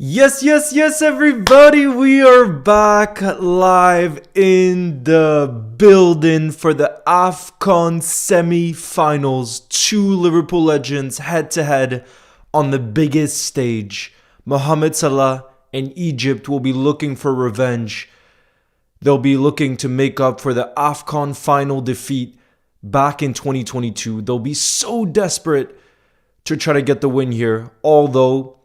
Yes, everybody. We are back live in the building for the AFCON semi-finals. Two Liverpool legends head to head on the biggest stage. Mohamed Salah and Egypt will be looking for revenge. They'll be looking to make up for the AFCON final defeat back in 2022. They'll be so desperate to try to get the win here, although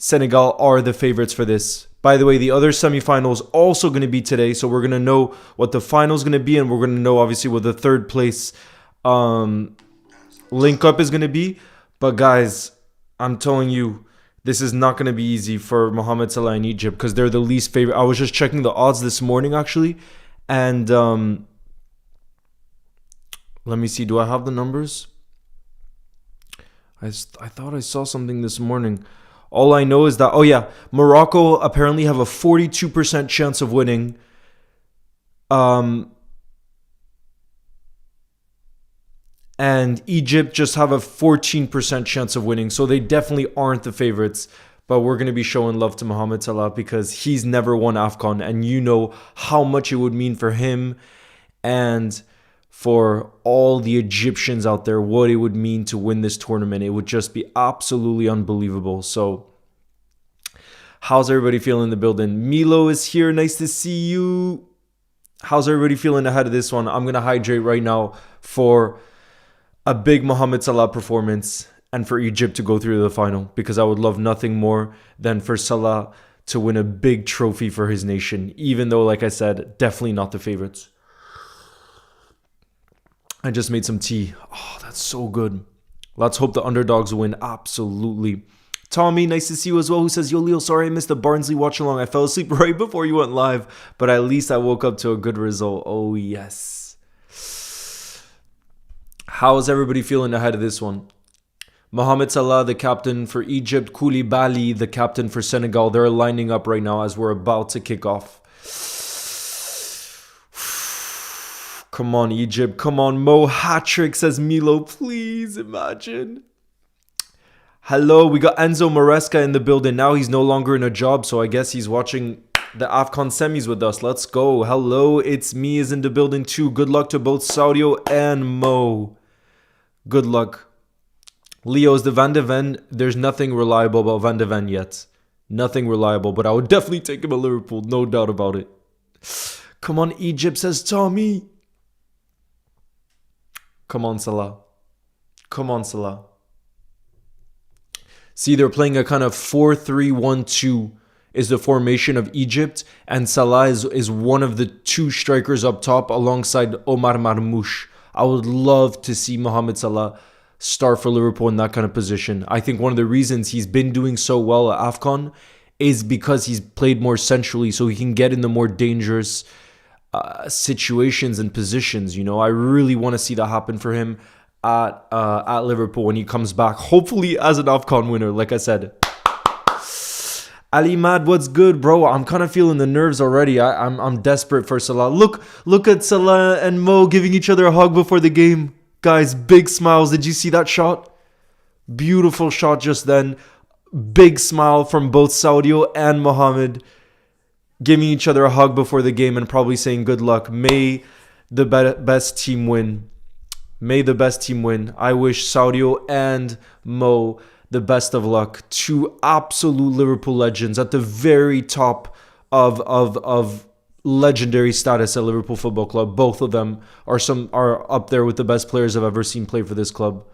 Senegal are the favorites for this. By the way, the other semifinals also going to be today, so we're going to know what the final's going to be, and we're going to know obviously what the third place link up is going to be. But guys, I'm telling you, this is not going to be easy for Mohamed Salah in Egypt because they're the least favorite. I was just checking the odds this morning actually, and let me see. Do I have the numbers? I thought I saw something this morning. All I know is that, Morocco apparently have a 42% chance of winning. And Egypt just have a 14% chance of winning. So they definitely aren't the favorites. But we're going to be showing love to Mohamed Salah because he's never won AFCON. And you know how much it would mean for him and for all the Egyptians out there, what it would mean to win this tournament. It would just be absolutely unbelievable. So, how's everybody feeling in the building? Milo is here. Nice to see you. How's everybody feeling ahead of this one? I'm going to hydrate right now for a big Mohamed Salah performance and for Egypt to go through to the final because I would love nothing more than for Salah to win a big trophy for his nation, even though, like I said, definitely not the favorites. I just made some tea. Oh, that's so good. Let's hope the underdogs win. Absolutely. Tommy, nice to see you as well, who says, Yo, Leo, sorry I missed the Barnsley watch along. I fell asleep right before you went live, but at least I woke up to a good result. Oh, yes. How is everybody feeling ahead of this one? Mohamed Salah, the captain for Egypt. Koulibaly, the captain for Senegal. They're lining up right now as we're about to kick off. Come on, Egypt. Come on, Mo. Hat-trick, says Milo. Please imagine. Hello, we got Enzo Maresca in the building. Now he's no longer in a job, so I guess he's watching the AFCON semis with us. Let's go. Hello, it's me is in the building too. Good luck to both Sadio and Mo. Good luck. Leo's the Van de Ven. There's nothing reliable about Van de Ven yet. Nothing reliable, but I would definitely take him at Liverpool. No doubt about it. Come on, Egypt, says Tommy. Come on, Salah. Come on, Salah. See, they're playing a kind of 4-3-1-2 is the formation of Egypt. And Salah is one of the two strikers up top alongside Omar Marmoush. I would love to see Mohamed Salah start for Liverpool in that kind of position. I think one of the reasons he's been doing so well at AFCON is because he's played more centrally so he can get in the more dangerous situations and positions. You know, I really want to see that happen for him at Liverpool when he comes back, hopefully as an AFCON winner. Like I said, Ali Mad, what's good, bro? I'm kind of feeling the nerves already. I'm desperate for Salah. Look at Salah and Mo giving each other a hug before the game, guys. Big smiles. Did you see that shot? Beautiful shot just then. Big smile from both Sadio and Mohamed, giving each other a hug before the game and probably saying good luck. May the best team win. May the best team win. I wish Sadio and Mo the best of luck. Two absolute Liverpool legends at the very top of legendary status at Liverpool Football Club. Both of them are up there with the best players I've ever seen play for this club.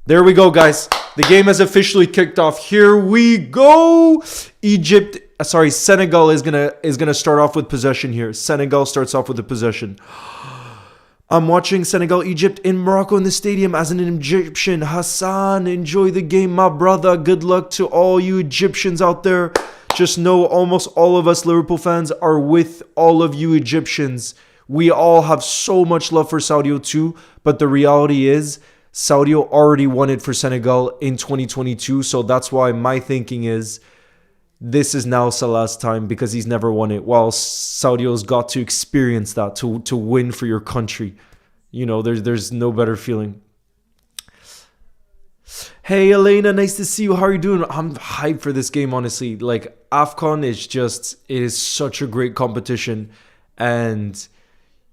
There we go, guys. The game has officially kicked off. Here we go. Senegal is gonna start off with possession here. Senegal starts off with the possession. I'm watching Senegal, Egypt in Morocco in the stadium as an Egyptian. Hassan, enjoy the game, my brother. Good luck to all you Egyptians out there. Just know almost all of us Liverpool fans are with all of you Egyptians. We all have so much love for Sadio too, but the reality is Sadio already won it for Senegal in 2022, so that's why my thinking is this is now Salah's time because he's never won it, while Sadio's got to experience that to win for your country. You know, there's no better feeling. Hey Elena, nice to see you. How are you doing? I'm hyped for this game, honestly. Like AFCON is just it is such a great competition, and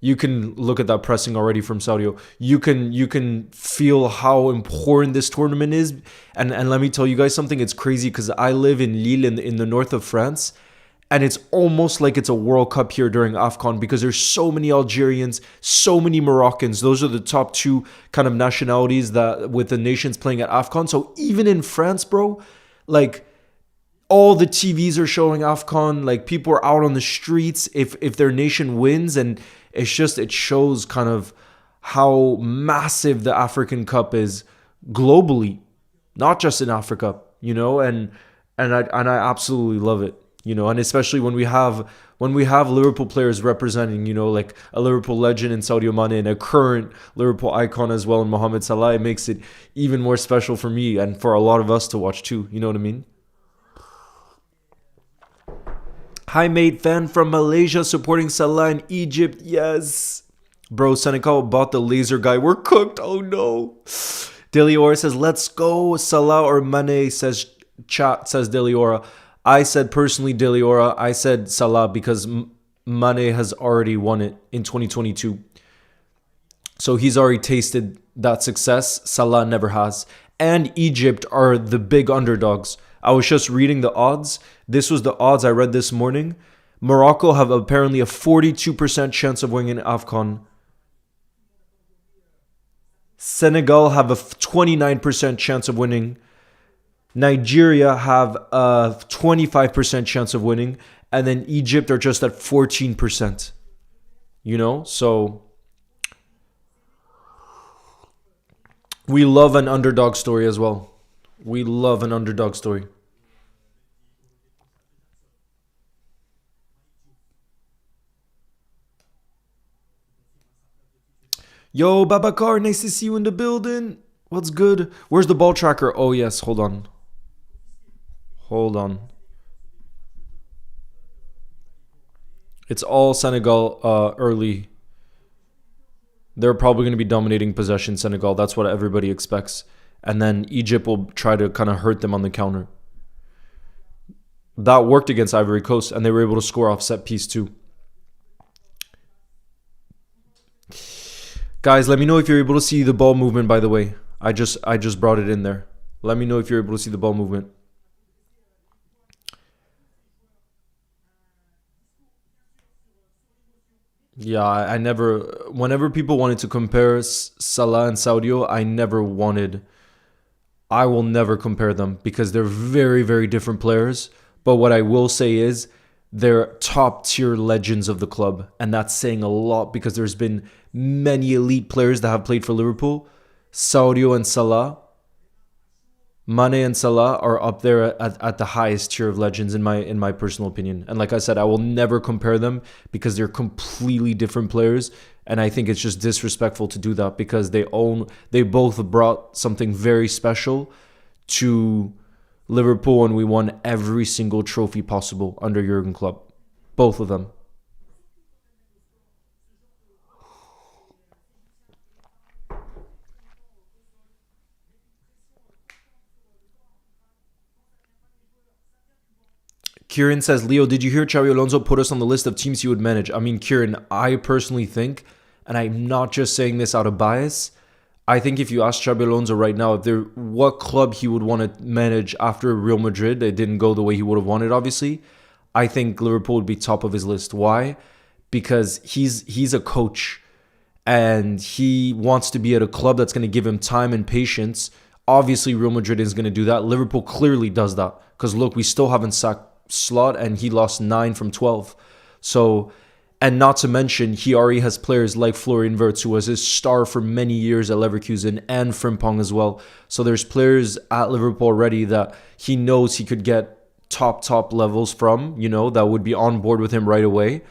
you can look at that pressing already from Sadio. You can feel how important this tournament is, and let me tell you guys something. It's crazy because I live in Lille in the north of France, and it's almost like it's a World Cup here during AFCON because there's so many Algerians, so many Moroccans. Those are the top two kind of nationalities that with the nations playing at AFCON. So even in France, bro, like all the TVs are showing AFCON. Like people are out on the streets if their nation wins, and it shows kind of how massive the African Cup is globally, not just in Africa, and I absolutely love it. And especially when we have Liverpool players representing, like a Liverpool legend in Sadio Mane and a current Liverpool icon as well in Mohamed Salah, it makes it even more special for me and for a lot of us to watch too. You know what I mean? Hi, mate, fan from Malaysia supporting Salah in Egypt. Yes. Bro, Senegal bought the laser guy. We're cooked. Oh, no. Deliora says, let's go. Salah or Mane, says Deliora. I said personally, Deliora, I said Salah because Mane has already won it in 2022. So he's already tasted that success. Salah never has. And Egypt are the big underdogs. I was just reading the odds. This was the odds I read this morning. Morocco have apparently a 42% chance of winning AFCON. Senegal have a 29% chance of winning. Nigeria have a 25% chance of winning. And then Egypt are just at 14%. So we love an underdog story as well. We love an underdog story. Yo, Babakar, nice to see you in the building. What's good? Where's the ball tracker? Oh, yes. Hold on. It's all Senegal early. They're probably going to be dominating possession, Senegal. That's what everybody expects. And then Egypt will try to kind of hurt them on the counter. That worked against Ivory Coast, and they were able to score off set piece too. Guys, let me know if you're able to see the ball movement, by the way. I just brought it in there. Let me know if you're able to see the ball movement. Yeah, I never... Whenever people wanted to compare Salah and Sadio, I will never compare them because they're very, very different players. But what I will say is they're top tier legends of the club. And that's saying a lot because there's been many elite players that have played for Liverpool. Sadio and Salah, Mane and Salah are up there at the highest tier of legends in my personal opinion. And like I said, I will never compare them because they're completely different players. And I think it's just disrespectful to do that because they both brought something very special to Liverpool, and we won every single trophy possible under Jurgen Klopp. Both of them. Kieran says, Leo, did you hear Xabi Alonso put us on the list of teams he would manage? I mean, Kieran, I personally think, and I'm not just saying this out of bias, I think if you ask Xabi Alonso right now what club he would want to manage after Real Madrid, it didn't go the way he would have wanted, obviously, I think Liverpool would be top of his list. Why? Because he's a coach and he wants to be at a club that's going to give him time and patience. Obviously, Real Madrid is going to do that. Liverpool clearly does that because, look, we still haven't sacked Slot and he lost 9 from 12. So, and not to mention, he already has players like Florian Wirtz, who was his star for many years at Leverkusen, and Frimpong as well. So there's players at Liverpool already that he knows he could get top levels from, that would be on board with him right away.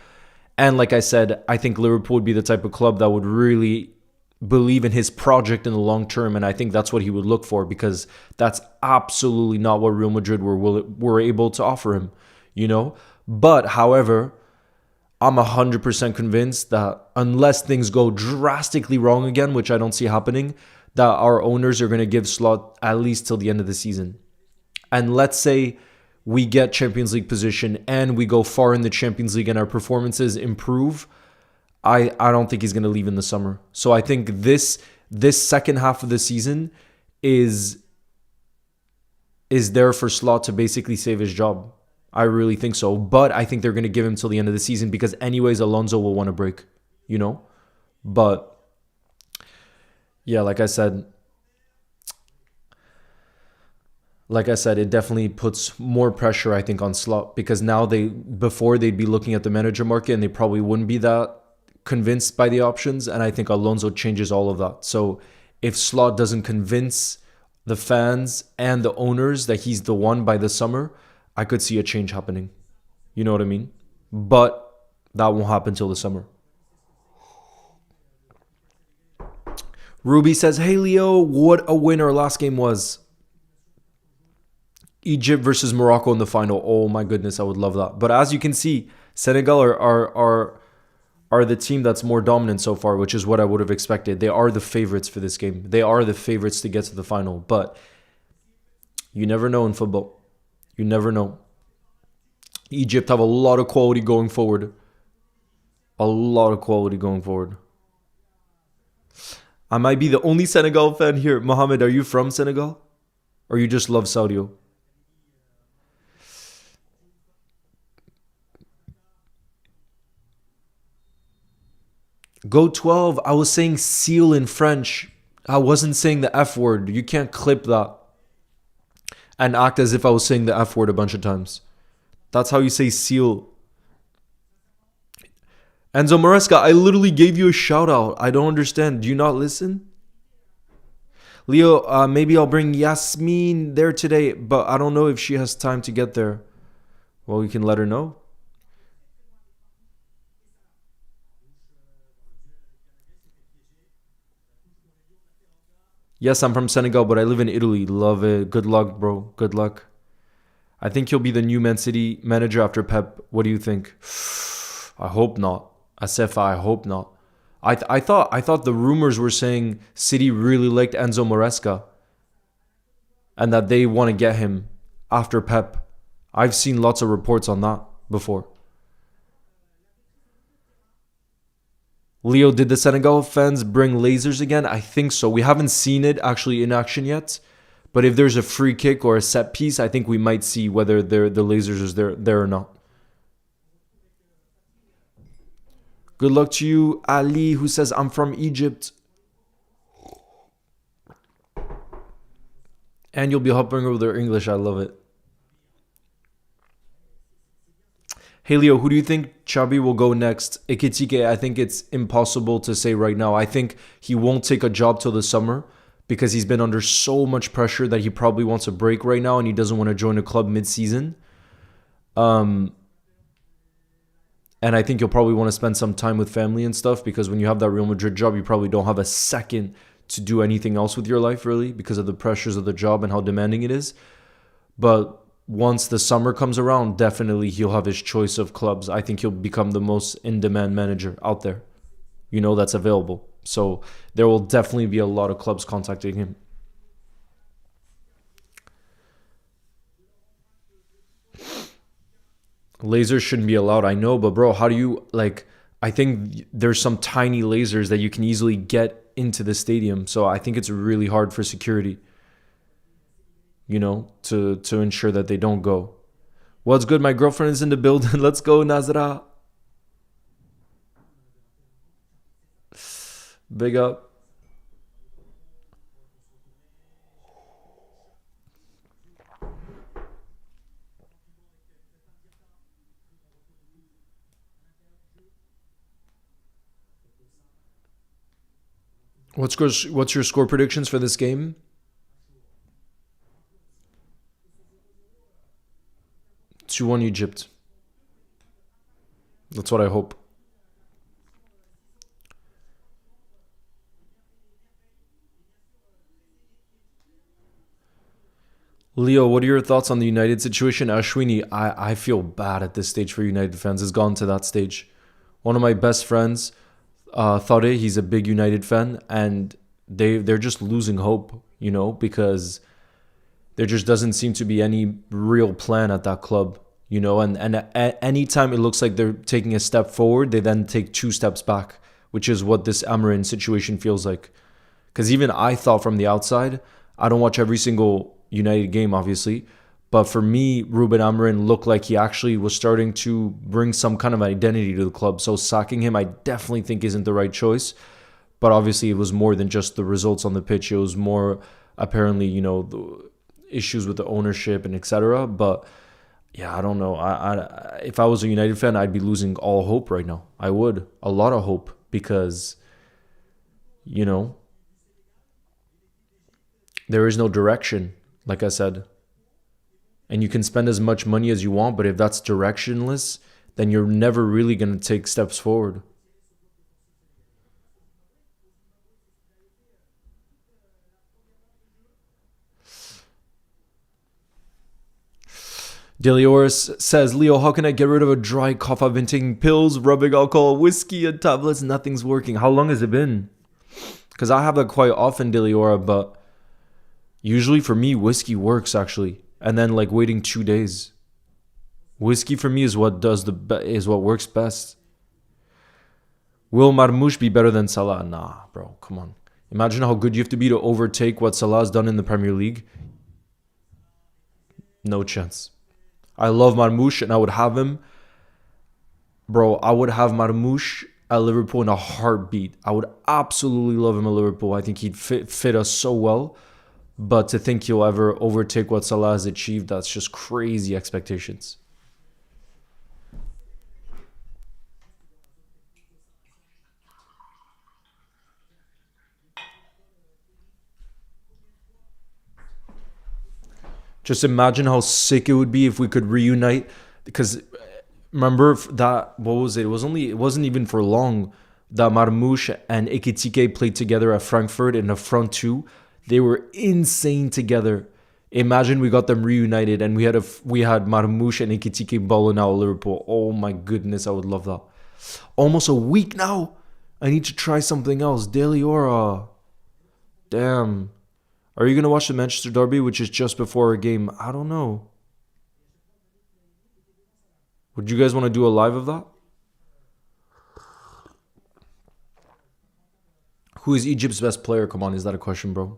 And like I said, I think Liverpool would be the type of club that would really believe in his project in the long term, and I think that's what he would look for because that's absolutely not what Real Madrid were able to offer him, But, however, I'm 100% convinced that unless things go drastically wrong again, which I don't see happening, that our owners are going to give Slot at least till the end of the season. And let's say we get Champions League position and we go far in the Champions League and our performances improve, I don't think he's going to leave in the summer. So I think this second half of the season is there for Slot to basically save his job. I really think so. But I think they're going to give him till the end of the season because anyways, Alonso will want to break, But yeah, like I said, it definitely puts more pressure, I think, on Slot because now before they'd be looking at the manager market and they probably wouldn't be that convinced by the options. And I think Alonso changes all of that. So if Slot doesn't convince the fans and the owners that he's the one by the summer, I could see a change happening. You know what I mean? But that won't happen till the summer. Ruby says, hey, Leo, what a win our last game was. Egypt versus Morocco in the final. Oh, my goodness, I would love that. But as you can see, Senegal are the team that's more dominant so far, which is what I would have expected. They are the favorites for this game. They are the favorites to get to the final. But you never know in football. You never know. Egypt have a lot of quality going forward. A lot of quality going forward. I might be the only Senegal fan here. Mohamed, are you from Senegal? Or you just love Sadio? Go 12. I was saying seal in French. I wasn't saying the F word. You can't clip that and act as if I was saying the F word a bunch of times. That's how you say seal. Enzo Maresca, I literally gave you a shout out. I don't understand. Do you not listen? Leo, maybe I'll bring Yasmin there today, but I don't know if she has time to get there. Well, we can let her know. Yes, I'm from Senegal, but I live in Italy. Love it. Good luck, bro. Good luck. I think he'll be the new Man City manager after Pep. What do you think? I hope not. Asefa, I hope not. I thought the rumors were saying City really liked Enzo Maresca and that they want to get him after Pep. I've seen lots of reports on that before. Leo, did the Senegal fans bring lasers again? I think so. We haven't seen it actually in action yet. But if there's a free kick or a set piece, I think we might see whether the lasers is there or not. Good luck to you, Ali, who says, I'm from Egypt. And you'll be hopping over their English. I love it. Hey, Leo, who do you think Xabi will go next? Ekitike, I think it's impossible to say right now. I think he won't take a job till the summer because he's been under so much pressure that he probably wants a break right now and he doesn't want to join a club mid-season. And I think you'll probably want to spend some time with family and stuff because when you have that Real Madrid job, you probably don't have a second to do anything else with your life, really, because of the pressures of the job and how demanding it is. But once the summer comes around, definitely he'll have his choice of clubs. I think he'll become the most in-demand manager out there, that's available. So there will definitely be a lot of clubs contacting him. Lasers shouldn't be allowed, I know, but bro, how do you, I think there's some tiny lasers that you can easily get into the stadium. So I think it's really hard for security, to ensure that they don't go. What's good? My girlfriend is in the building. Let's go, Nazra. Big up. What's your score predictions for this game? 2-1 Egypt. That's what I hope. Leo, what are your thoughts on the United situation? Ashwini, I feel bad at this stage for United fans. It's gone to that stage. One of my best friends, Thare, he's a big United fan, and they're just losing hope, because there just doesn't seem to be any real plan at that club, and at any time it looks like they're taking a step forward, they then take two steps back, which is what this Amarin situation feels like. Because even I thought from the outside, I don't watch every single United game, obviously, but for me, Ruben Amorim looked like he actually was starting to bring some kind of identity to the club. So sacking him, I definitely think isn't the right choice. But obviously, it was more than just the results on the pitch. It was more, apparently, the issues with the ownership and etc. But yeah, I don't know. If I was a United fan, I'd be losing all hope right now. I would. A lot of hope because, there is no direction, like I said. And you can spend as much money as you want, but if that's directionless, then you're never really going to take steps forward. Delioris says, Leo, how can I get rid of a dry cough? I've been taking pills, rubbing alcohol, whiskey, and tablets. Nothing's working. How long has it been? Because I have that quite often, Deliora, but usually for me, whiskey works actually. And then waiting 2 days. Whiskey for me is what works best. Will Marmoush be better than Salah? Nah, bro, come on. Imagine how good you have to be to overtake what Salah's done in the Premier League. No chance. I love Marmoush and I would have him. Bro, I would have Marmoush at Liverpool in a heartbeat. I would absolutely love him at Liverpool. I think he'd fit us so well. But to think he'll ever overtake what Salah has achieved, that's just crazy expectations. Just imagine how sick it would be if we could reunite. Because remember that, what was it? It wasn't even for long that Marmoush and Ekitike played together at Frankfurt in the front two. They were insane together. Imagine we got them reunited and we had Marmoush and Ekitike balling out of Liverpool. Oh my goodness, I would love that. Almost a week now. I need to try something else. Deliora. Damn. Are you going to watch the Manchester Derby, which is just before a game? I don't know. Would you guys want to do a live of that? Who is Egypt's best player? Come on, is that a question, bro?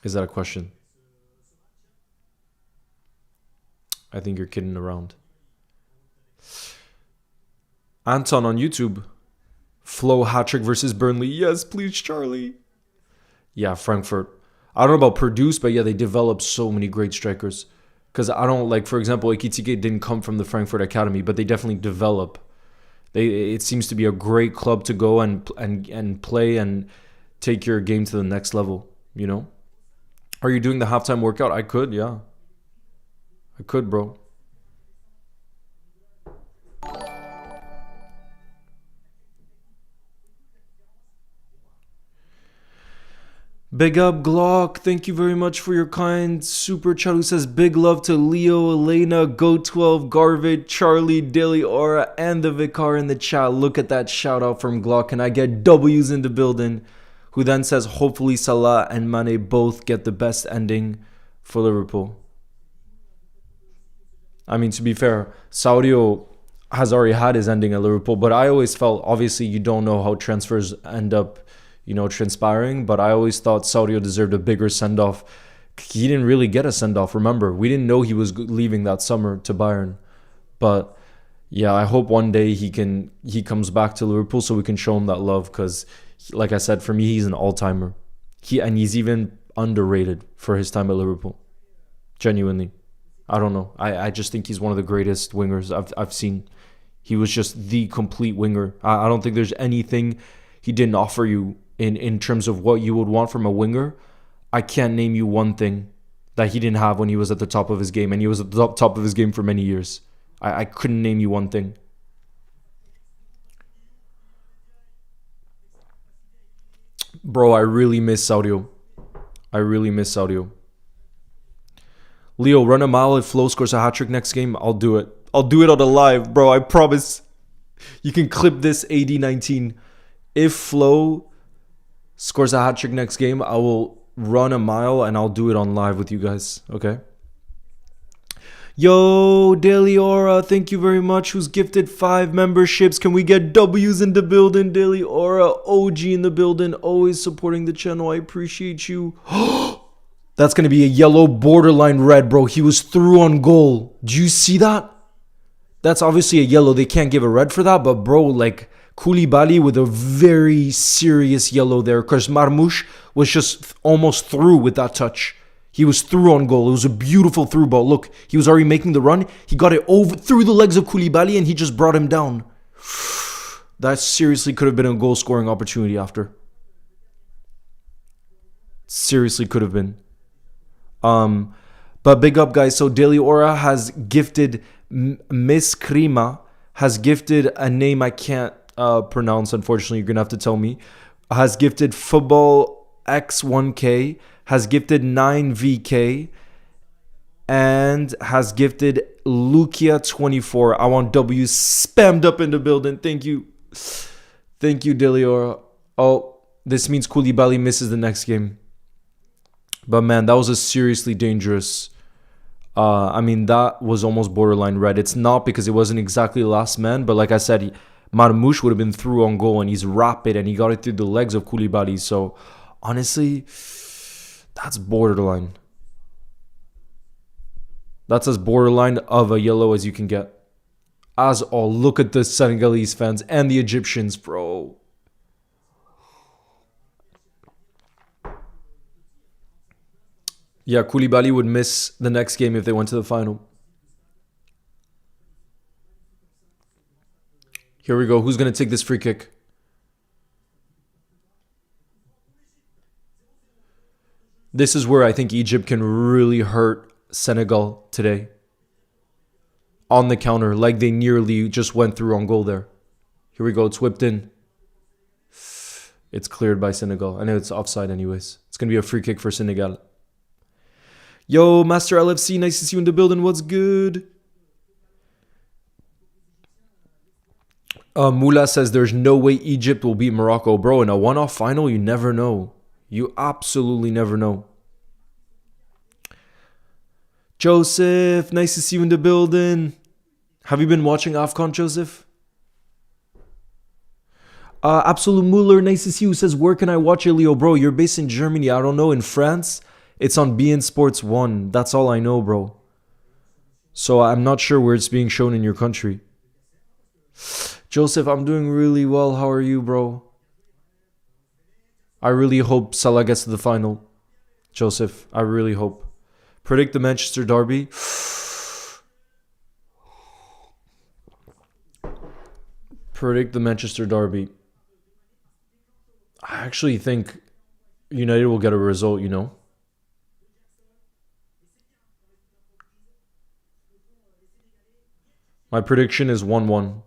Is that a question? I think you're kidding around. Anton on YouTube. Flo hat-trick versus Burnley. Yes, please, Charlie. Yeah, Frankfurt. I don't know about produce, but yeah, they developed so many great strikers. Because I don't, for example, Ekitike didn't come from the Frankfurt Academy, but they definitely develop. It seems to be a great club to go and play and take your game to the next level, Are you doing the halftime workout? I could, yeah. I could, bro. Big up, Glock. Thank you very much for your kind super chat. Who says big love to Leo, Elena, Go12, Garvid, Charlie, Daily Aura, and the Vicar in the chat. Look at that shout out from Glock. And I get W's in the building. Who then says hopefully Salah and Mane both get the best ending for Liverpool. I mean, to be fair, Sadio has already had his ending at Liverpool, but I always felt, obviously you don't know how transfers end up, transpiring, but I always thought Sadio deserved a bigger send-off. He didn't really get a send-off, remember. We didn't know he was leaving that summer to Bayern. But yeah, I hope one day he comes back to Liverpool so we can show him that love, because like I said, for me, he's an all-timer. He's even underrated for his time at Liverpool. Genuinely. I don't know. I just think he's one of the greatest wingers I've seen. He was just the complete winger. I don't think there's anything he didn't offer you in terms of what you would want from a winger. I can't name you one thing that he didn't have when he was at the top of his game. And he was at the top of his game for many years. I couldn't name you one thing. Bro, I really miss Sadio. Leo, run a mile if Flo scores a hat-trick next game. I'll do it. I'll do it on the live, bro. I promise. You can clip this AD19. If Flo scores a hat trick next game, I will run a mile and I'll do it on live with you guys. Okay. Yo, Daily Aura, thank you very much. Who's gifted 5 memberships? Can we get W's in the building? Daily Aura, OG in the building, always supporting the channel. I appreciate you. That's going to be a yellow borderline red, bro. He was through on goal. Do you see that? That's obviously a yellow. They can't give a red for that. But, bro, like Koulibaly with a very serious yellow there. Because Marmoush was just almost through with that touch. He was through on goal. It was a beautiful through ball. Look, he was already making the run. He got it over through the legs of Koulibaly and he just brought him down. That seriously could have been a goal scoring opportunity after. Seriously could have been. But big up, guys. So Daily Aura has gifted, Miss Krima has gifted a name I can't pronounce. Unfortunately, you're going to have to tell me. Has gifted Football X1K. Has gifted 9VK and has gifted Lukia24. I want W spammed up in the building. Thank you. Thank you, Deliora. Oh, this means Koulibaly misses the next game. But man, that was a seriously dangerous. I mean, that was almost borderline red. It's not because it wasn't exactly last man, but like I said, Marmoush would have been through on goal and he's rapid and he got it through the legs of Koulibaly. So honestly, that's borderline. That's as borderline of a yellow as you can get. As all, look at the Senegalese fans and the Egyptians, bro. Yeah, Koulibaly would miss the next game if they went to the final. Here we go. Who's going to take this free kick? This is where I think Egypt can really hurt Senegal today. On the counter, like they nearly just went through on goal there. Here we go. It's whipped in. It's cleared by Senegal. I know it's offside anyways. It's going to be a free kick for Senegal. Yo, Master LFC, nice to see you in the building. What's good? Mula says there's no way Egypt will beat Morocco. Bro, in a one-off final, you never know. You absolutely never know. Joseph, nice to see you in the building. Have you been watching AFCON, Joseph? Absolute Muller, nice to see you. Says, where can I watch it, Leo? Bro, you're based in Germany. I don't know. In France, it's on beIN Sports 1. That's all I know, bro. So I'm not sure where it's being shown in your country. Joseph, I'm doing really well. How are you, bro? I really hope Salah gets to the final. Joseph, I really hope. Predict the Manchester derby. Predict the Manchester derby. I actually think United will get a result, you know. My prediction is 1-1.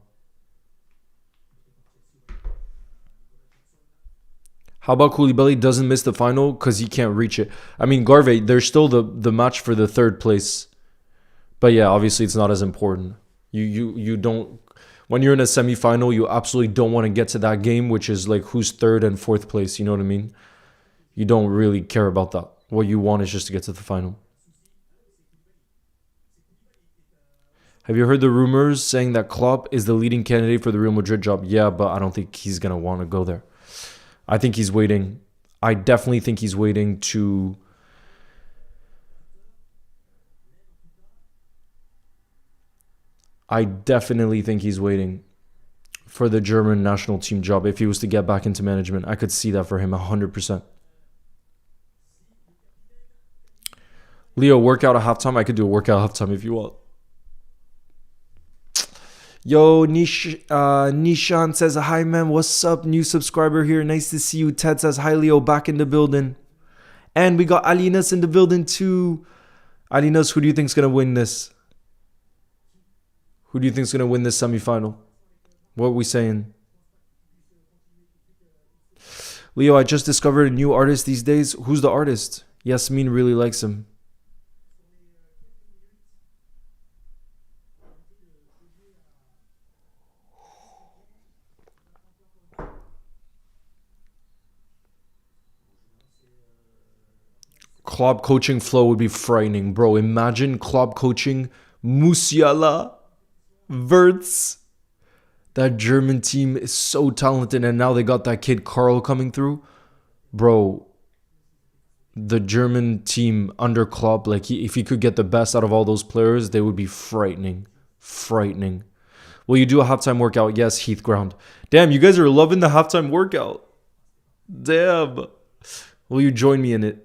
How about Koulibaly doesn't miss the final because he can't reach it? I mean, Garvey, there's still the match for the third place. But yeah, obviously it's not as important. You don't... When you're in a semi-final, you absolutely don't want to get to that game, which is like who's third and fourth place. You know what I mean? You don't really care about that. What you want is just to get to the final. Have you heard the rumors saying that Klopp is the leading candidate for the Real Madrid job? Yeah, but I don't think he's going to want to go there. I think he's waiting. I definitely think he's waiting to... I definitely think he's waiting for the German national team job. If he was to get back into management, I could see that for him 100%. Leo, workout at halftime? I could do a workout at halftime if you want. Yo, Nishan says, hi, man. What's up? New subscriber here. Nice to see you. Ted says, hi, Leo. Back in the building. And we got Alinas in the building, too. Alinas, who do you think's going to win this? Who do you think's going to win this semifinal? What are we saying? Leo, I just discovered a new artist these days. Who's the artist? Yasmin really likes him. Klopp coaching flow would be frightening, bro. Imagine Klopp coaching Musiala, Wirtz. That German team is so talented, and now they got that kid Carl coming through. Bro, the German team under Klopp, like if he could get the best out of all those players, they would be frightening. Frightening. Will you do a halftime workout? Yes, Heath Ground. Damn, you guys are loving the halftime workout. Damn. Will you join me in it?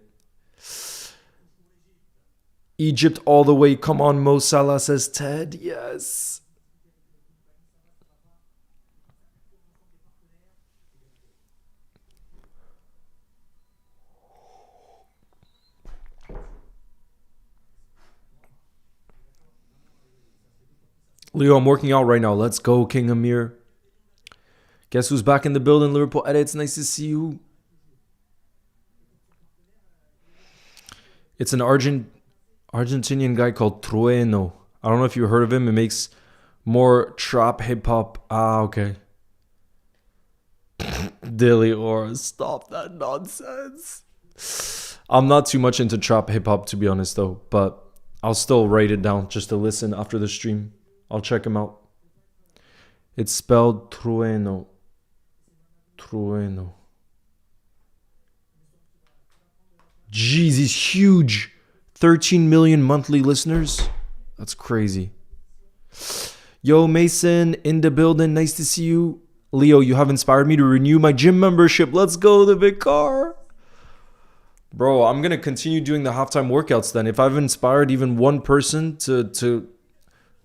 Egypt all the way. Come on, Mo Salah, says Ted. Yes. Leo, I'm working out right now. Let's go, King Amir. Guess who's back in the building? Liverpool Edit, it's nice to see you. It's an Argentinian guy called Trueno. I don't know if you heard of him. It makes more trap hip hop. Ah, okay. Dilly or stop that nonsense. I'm not too much into trap hip hop, to be honest, though. But I'll still write it down just to listen after the stream. I'll check him out. It's spelled Trueno. Trueno. Jeez, he's huge. 13 million monthly listeners. That's crazy. Yo, Mason, in the building. Nice to see you. Leo, you have inspired me to renew my gym membership. Let's go, the Vicar. Bro, I'm going to continue doing the halftime workouts then. If I've inspired even one person to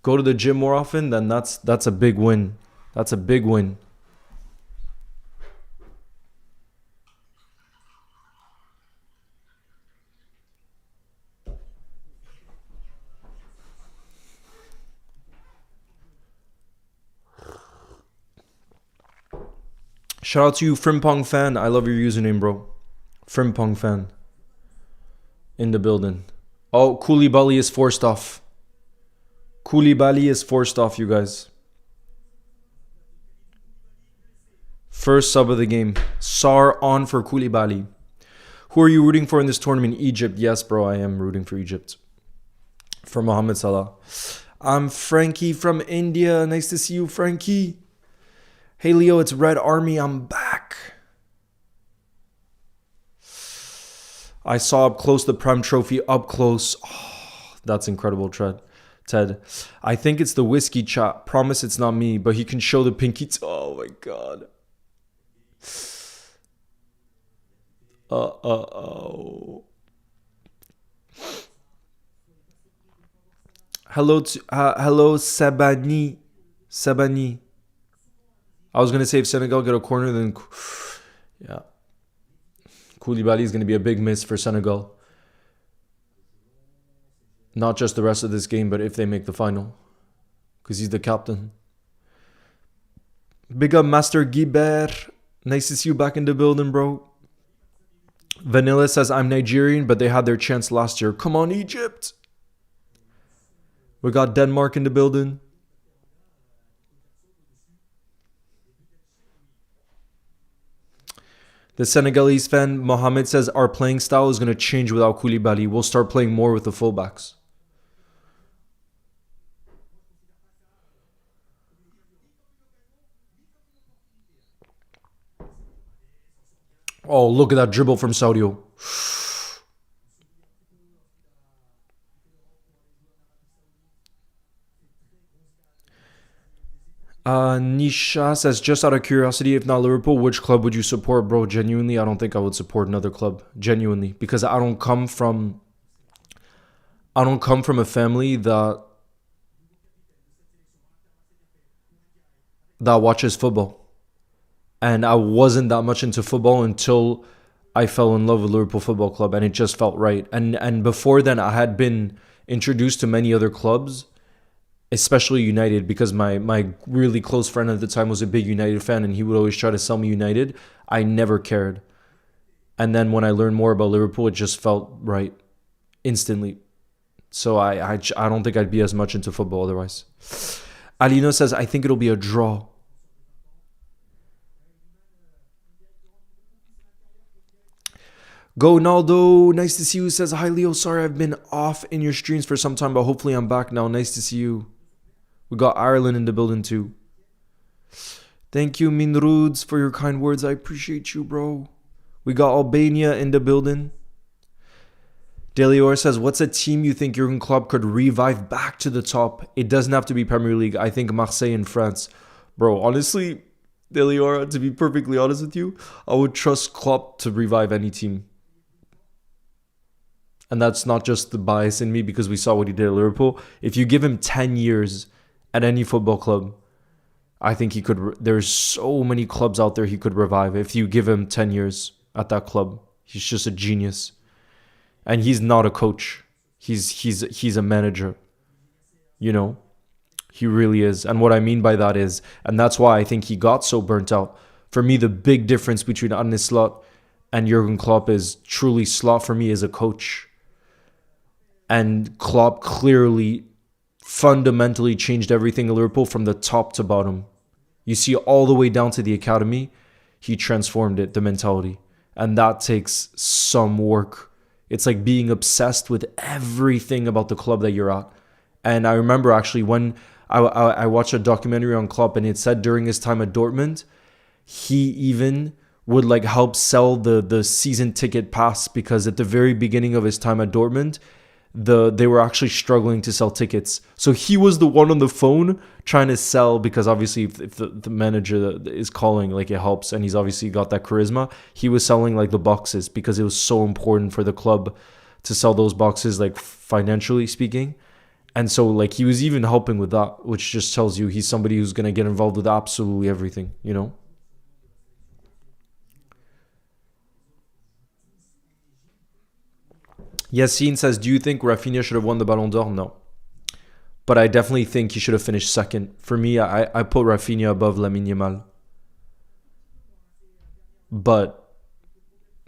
go to the gym more often, then that's a big win. That's a big win. Shout out to you, Frimpong fan. I love your username, bro. Frimpong fan. In the building. Oh, Koulibaly is forced off. Koulibaly is forced off, you guys. First sub of the game. Sar on for Koulibaly. Who are you rooting for in this tournament? Egypt. Yes, bro, I am rooting for Egypt. For Mohamed Salah. I'm Frankie from India. Nice to see you, Frankie. Hey, Leo, it's Red Army. I'm back. I saw up close the Prem Trophy. Up close. Oh, that's incredible, Ted. I think it's the whiskey chat. Promise it's not me, but he can show the pinky. Oh, my God. Oh. Hello, Sabani. I was going to say if Senegal get a corner, then yeah. Koulibaly is going to be a big miss for Senegal. Not just the rest of this game, but if they make the final. Because he's the captain. Big up Master Guibert. Nice to see you back in the building, bro. Vanilla says, I'm Nigerian, but they had their chance last year. Come on, Egypt. We got Denmark in the building. The Senegalese fan, Mohamed, says our playing style is going to change without Koulibaly. We'll start playing more with the fullbacks. Oh, look at that dribble from Sadio. Nisha says, just out of curiosity, if not Liverpool, which club would you support, bro? Genuinely, I don't think I would support another club. Genuinely, because I don't come from a family that watches football, and I wasn't that much into football until I fell in love with Liverpool Football Club, and it just felt right. And before then, I had been introduced to many other clubs. Especially United, because my really close friend at the time was a big United fan, and he would always try to sell me United. I never cared. And then when I learned more about Liverpool, it just felt right instantly. So I don't think I'd be as much into football otherwise. Alino says, I think it'll be a draw. Go Naldo, nice to see you. Says hi Leo. Sorry I've been off in your streams for some time, but hopefully I'm back now. Nice to see you. We got Ireland in the building too. Thank you, Minruds, for your kind words. I appreciate you, bro. We got Albania in the building. Delior says, what's a team you think Jurgen Klopp could revive back to the top? It doesn't have to be Premier League. I think Marseille in France. Bro, honestly, Delior, to be perfectly honest with you, I would trust Klopp to revive any team. And that's not just the bias in me because we saw what he did at Liverpool. If you give him 10 years at any football club, I think he could. There's so many clubs out there he could revive. If you give him 10 years at that club, he's just a genius. And he's not a coach. He's a manager. You know, he really is. And what I mean by that is, and that's why I think he got so burnt out. For me, the big difference between Arne Slot and Jurgen Klopp is truly Slot for me is a coach. And Klopp clearly, fundamentally changed everything at Liverpool from the top to bottom. You see, all the way down to the academy, he transformed it, the mentality. And that takes some work. It's like being obsessed with everything about the club that you're at. And I remember actually when I watched a documentary on Klopp and it said during his time at Dortmund, he even would like help sell the season ticket pass because at the very beginning of his time at Dortmund, they were actually struggling to sell tickets. So he was the one on the phone trying to sell because obviously if the manager is calling, like it helps. And he's obviously got that charisma. He was selling like the boxes because it was so important for the club to sell those boxes, like financially speaking. And so like he was even helping with that, which just tells you he's somebody who's going to get involved with absolutely everything, you know? Yassine says, do you think Rafinha should have won the Ballon d'Or? No. But I definitely think he should have finished second. For me, I put Rafinha above Lamine Yamal. But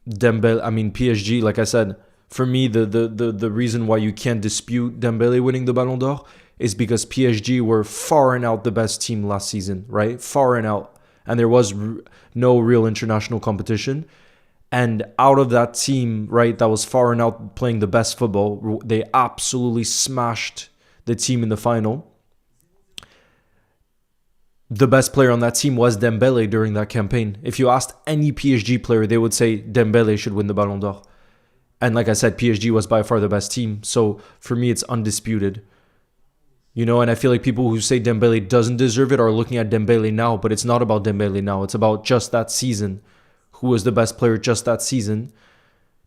Dembele, I mean PSG, like I said, for me, the reason why you can't dispute Dembele winning the Ballon d'Or is because PSG were far and out the best team last season, right? Far and out. And there was no real international competition. And out of that team, right, that was far and out playing the best football, they absolutely smashed the team in the final. The best player on that team was Dembele during that campaign. If you asked any PSG player, they would say Dembele should win the Ballon d'Or. And like I said, PSG was by far the best team. So for me, it's undisputed. You know, and I feel like people who say Dembele doesn't deserve it are looking at Dembele now, but it's not about Dembele now. It's about just that season. Who was the best player just that season?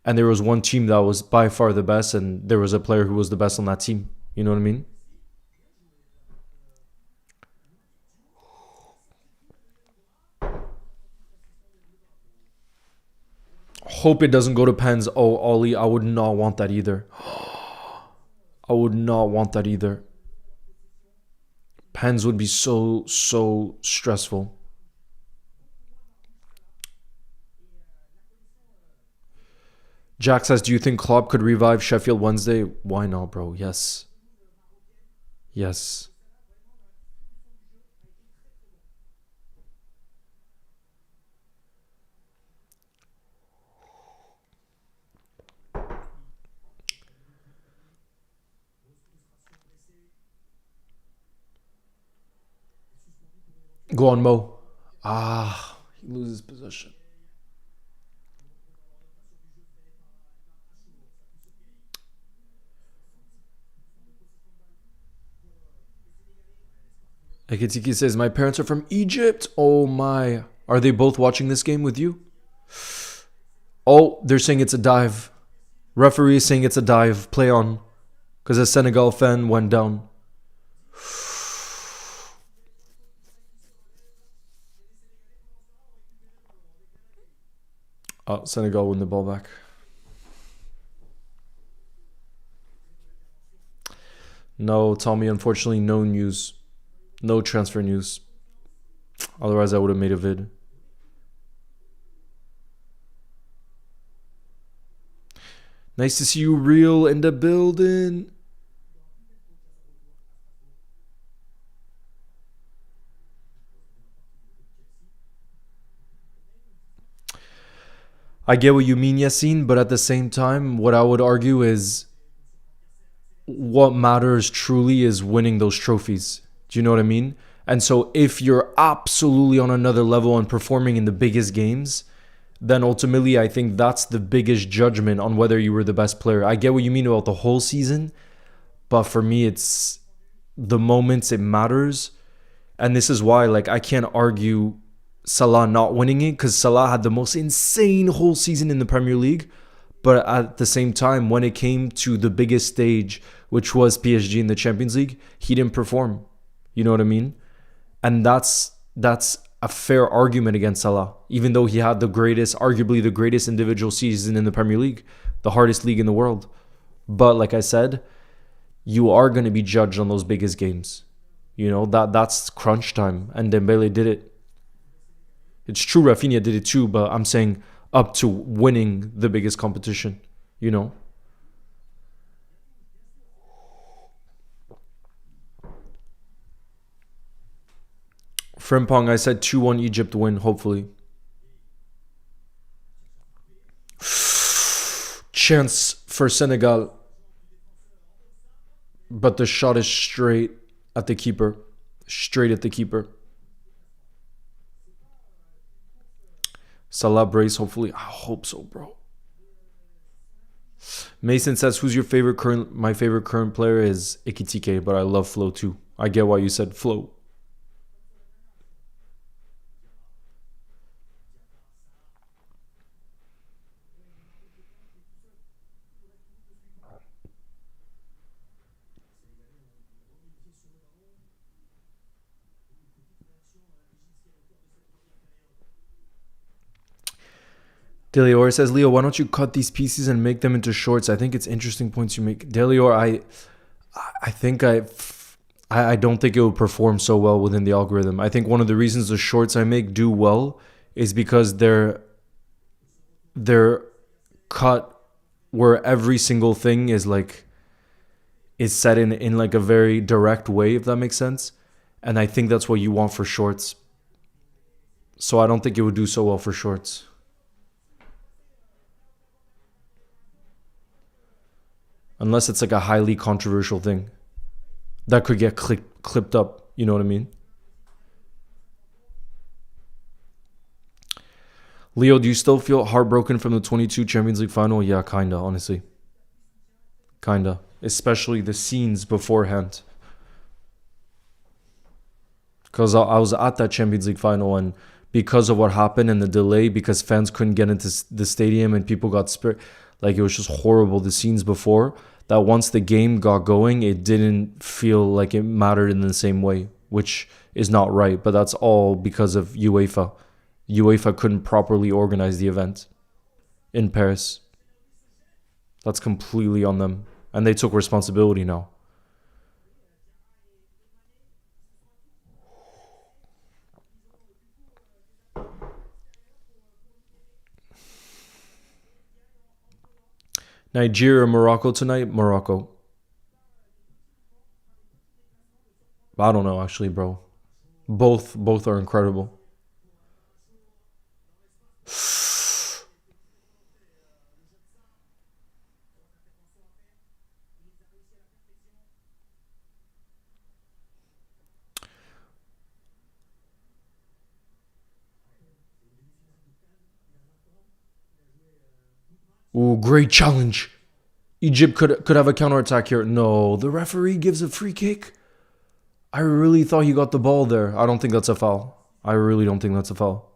And there was one team that was by far the best, and there was a player who was the best on that team. You know what I mean? Hope it doesn't go to pens. Oh, Ollie, I would not want that either. I would not want that either. Pens would be so stressful. Jack says, do you think Klopp could revive Sheffield Wednesday? Why not, bro? Yes. Yes. Go on, Mo. He loses possession. Ekitiki says, my parents are from Egypt. Oh my. Are they both watching this game with you? Oh, they're saying it's a dive. Referee is saying it's a dive. Play on. Because a Senegal fan went down. Oh, Senegal win the ball back. No, Tommy, unfortunately, no news. No transfer news. Otherwise, I would have made a vid. Nice to see you real in the building. I get what you mean, Yassine, but at the same time, what I would argue is what matters truly is winning those trophies. Do you know what I mean? And so if you're absolutely on another level and performing in the biggest games, then ultimately I think that's the biggest judgment on whether you were the best player. I get what you mean about the whole season, but for me, it's the moments it matters. And this is why, like, I can't argue Salah not winning it, because Salah had the most insane whole season in the Premier League. But at the same time, when it came to the biggest stage, which was PSG in the Champions League, he didn't perform. You know what I mean? And that's a fair argument against Salah, even though he had the greatest, arguably the greatest individual season in the Premier League, the hardest league in the world. But like I said, you are going to be judged on those biggest games. You know, that's crunch time, and Dembele did it. It's true Rafinha did it too, but I'm saying up to winning the biggest competition, you know. Frimpong, I said 2-1 Egypt win, hopefully. Chance for Senegal. But the shot is straight at the keeper. Straight at the keeper. Salah brace, hopefully. I hope so, bro. Mason says, who's your favorite current? My favorite current player is Ekitike, but I love Flo too. I get why you said Flo. Delior says, Leo, why don't you cut these pieces and make them into shorts? I think it's interesting points you make. Delior, I don't think it would perform so well within the algorithm. I think one of the reasons the shorts I make do well is because they're cut where every single thing is set in like a very direct way, if that makes sense. And I think that's what you want for shorts. So I don't think it would do so well for shorts. Unless it's like a highly controversial thing that could get clipped up. You know what I mean? Leo, do you still feel heartbroken from the 22 Champions League final? Yeah, kinda, honestly. Kinda. Especially the scenes beforehand. Because I was at that Champions League final, and because of what happened and the delay, because fans couldn't get into the stadium and people got spared, like it was just horrible. The scenes before that, once the game got going, it didn't feel like it mattered in the same way, which is not right. But that's all because of UEFA. UEFA couldn't properly organize the event in Paris. That's completely on them. And they took responsibility now. Nigeria, Morocco tonight? Morocco. I don't know, actually, bro. Both are incredible. Ooh, great challenge. Egypt could have a counterattack here. No, the referee gives a free kick. I really thought he got the ball there. I don't think that's a foul. I really don't think that's a foul.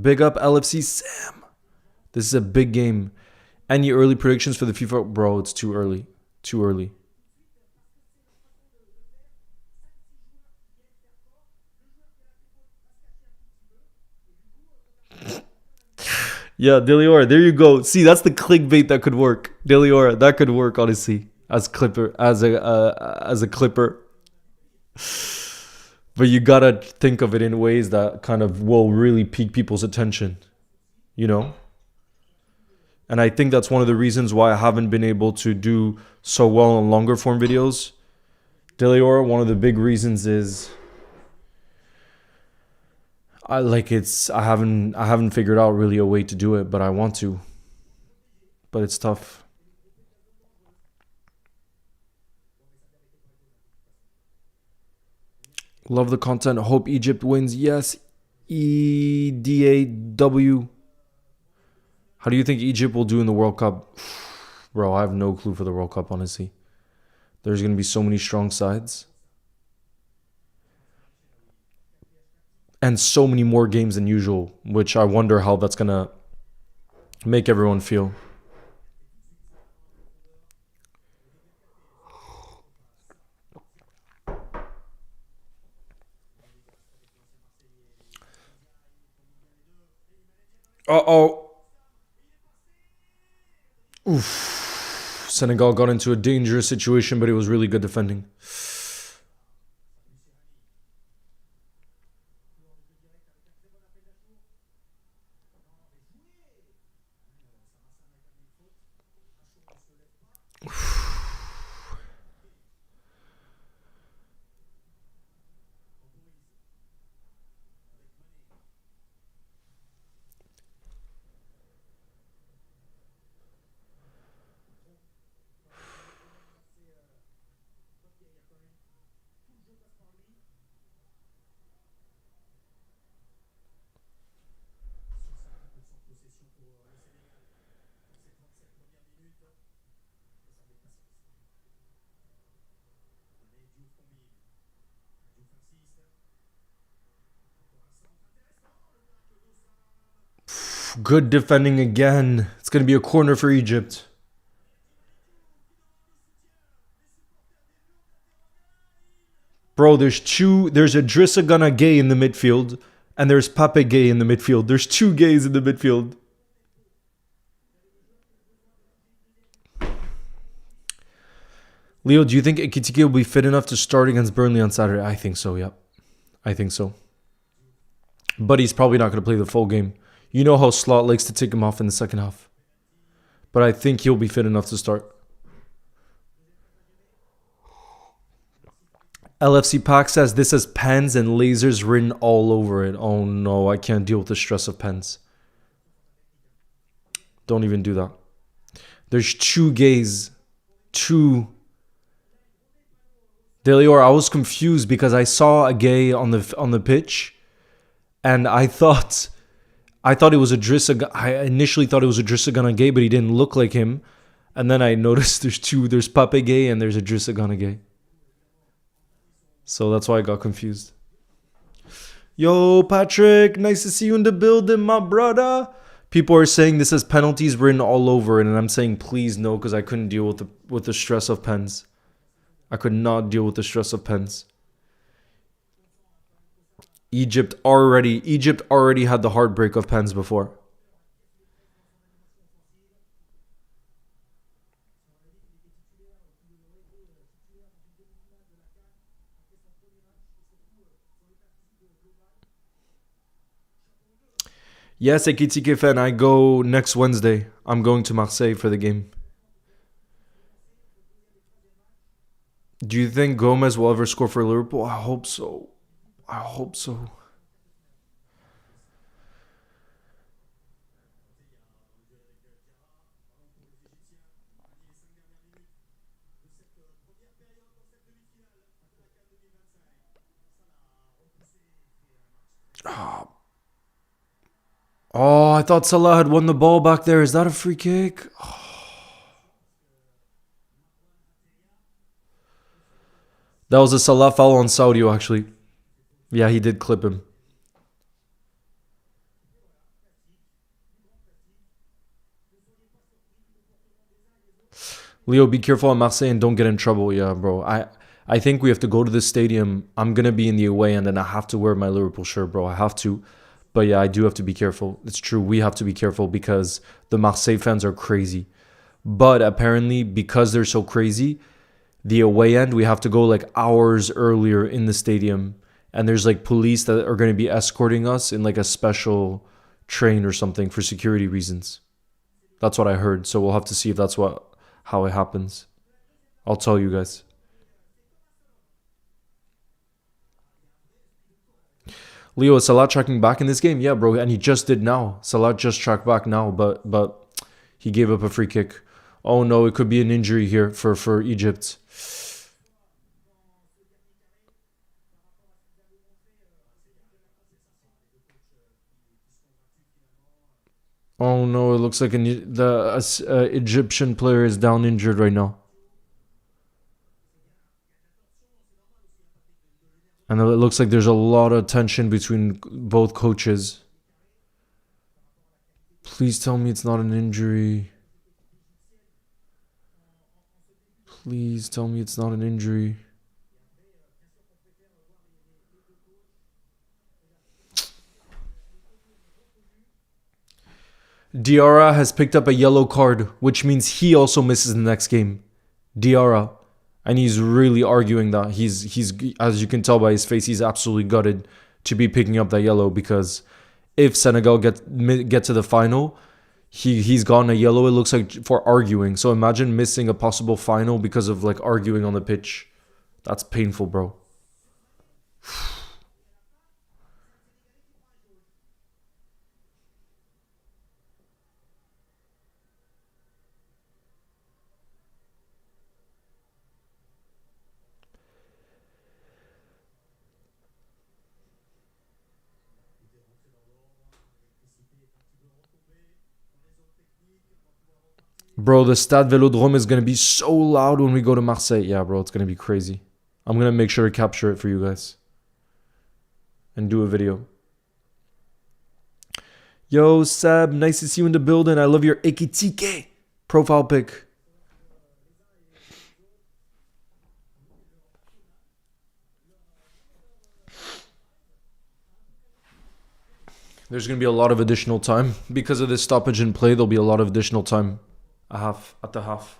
Big up LFC Sam. This is a big game. Any early predictions for the FIFA? Bro, it's too early. Too early. Yeah, Deliora, there you go. See, that's the clickbait that could work. Deliora, that could work, honestly, as a clipper. But you gotta think of it in ways that kind of will really pique people's attention, you know? And I think that's one of the reasons why I haven't been able to do so well on longer form videos. Deliora, one of the big reasons is I haven't figured out really a way to do it, but I want to. But it's tough. Love the content. Hope Egypt wins. Yes. EDAW. How do you think Egypt will do in the World Cup? Bro, I have no clue for the World Cup, honestly. There's going to be so many strong sides. And so many more games than usual, which I wonder how that's going to make everyone feel. Uh-oh. Oof. Senegal got into a dangerous situation, but it was really good defending. Good defending again. It's going to be a corner for Egypt. Bro, there's Idrissa Gana Gay in the midfield, and there's Pape Gay in the midfield. There's two gays in the midfield. Leo, do you think Ekitike will be fit enough to start against Burnley on Saturday? I think so, yeah. I think so. But he's probably not going to play the full game. You know how Slot likes to take him off in the second half. But I think he'll be fit enough to start. LFC Pack says this has pens and lasers written all over it. Oh no, I can't deal with the stress of pens. Don't even do that. There's two gays. Two. Delior, I was confused because I saw a gay on the pitch, and I thought it was Idrissa. I initially thought it was Idrissa Gana Gay, but he didn't look like him. And then I noticed there's two. There's Pape Gay and there's Idrissa Gana Gay. So that's why I got confused. Yo, Patrick, nice to see you in the building, my brother. People are saying this has penalties written all over it, and I'm saying please no, because I couldn't deal with the stress of pens. I could not deal with the stress of pens. Egypt already had the heartbreak of pens before. Yes, Ekitike fan, I go next Wednesday. I'm going to Marseille for the game. Do you think Gomez will ever score for Liverpool? I hope so. I hope so. Oh, I thought Salah had won the ball back there. Is that a free kick? That was a Salah foul on Sadio, actually. Yeah, he did clip him. Leo, be careful at Marseille and don't get in trouble. Yeah, bro. I think we have to go to the stadium. I'm going to be in the away end and I have to wear my Liverpool shirt, bro. I have to. But yeah, I do have to be careful. It's true. We have to be careful because the Marseille fans are crazy. But apparently, because they're so crazy, the away end, we have to go like hours earlier in the stadium. And there's like police that are going to be escorting us in like a special train or something for security reasons. That's what I heard. So we'll have to see if that's how it happens. I'll tell you guys. Leo, is Salah tracking back in this game? Yeah, bro, and he just did now. Salah just tracked back now, but he gave up a free kick. Oh no, it could be an injury here for Egypt. Oh no, it looks like the Egyptian player is down injured right now. And it looks like there's a lot of tension between both coaches. Please tell me it's not an injury. Please tell me it's not an injury. Diarra has picked up a yellow card, which means he also misses the next game. Diarra. And he's really arguing that. He's as you can tell by his face, he's absolutely gutted to be picking up that yellow, because if Senegal get to the final, he's gotten a yellow, it looks like, for arguing. So imagine missing a possible final because of like arguing on the pitch. That's painful, bro. Bro, the Stade Velodrome is going to be so loud when we go to Marseille. Yeah, bro, it's going to be crazy. I'm going to make sure to capture it for you guys and do a video. Yo, Seb, nice to see you in the building. I love your Ekitike profile pic. There's going to be a lot of additional time. Because of this stoppage in play, there'll be a lot of additional time at the half.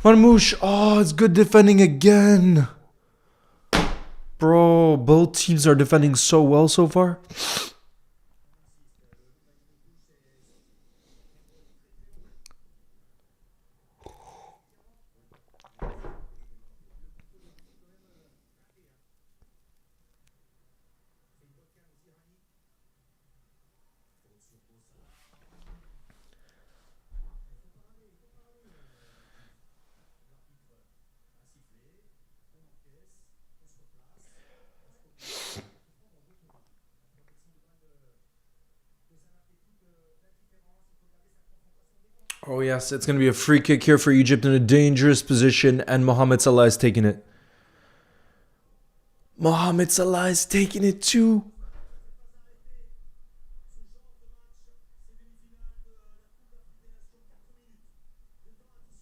Marmouche, oh, it's good defending again. Bro, both teams are defending so well so far. Oh, yes, it's going to be a free kick here for Egypt in a dangerous position, and Mohamed Salah is taking it. Mohamed Salah is taking it too.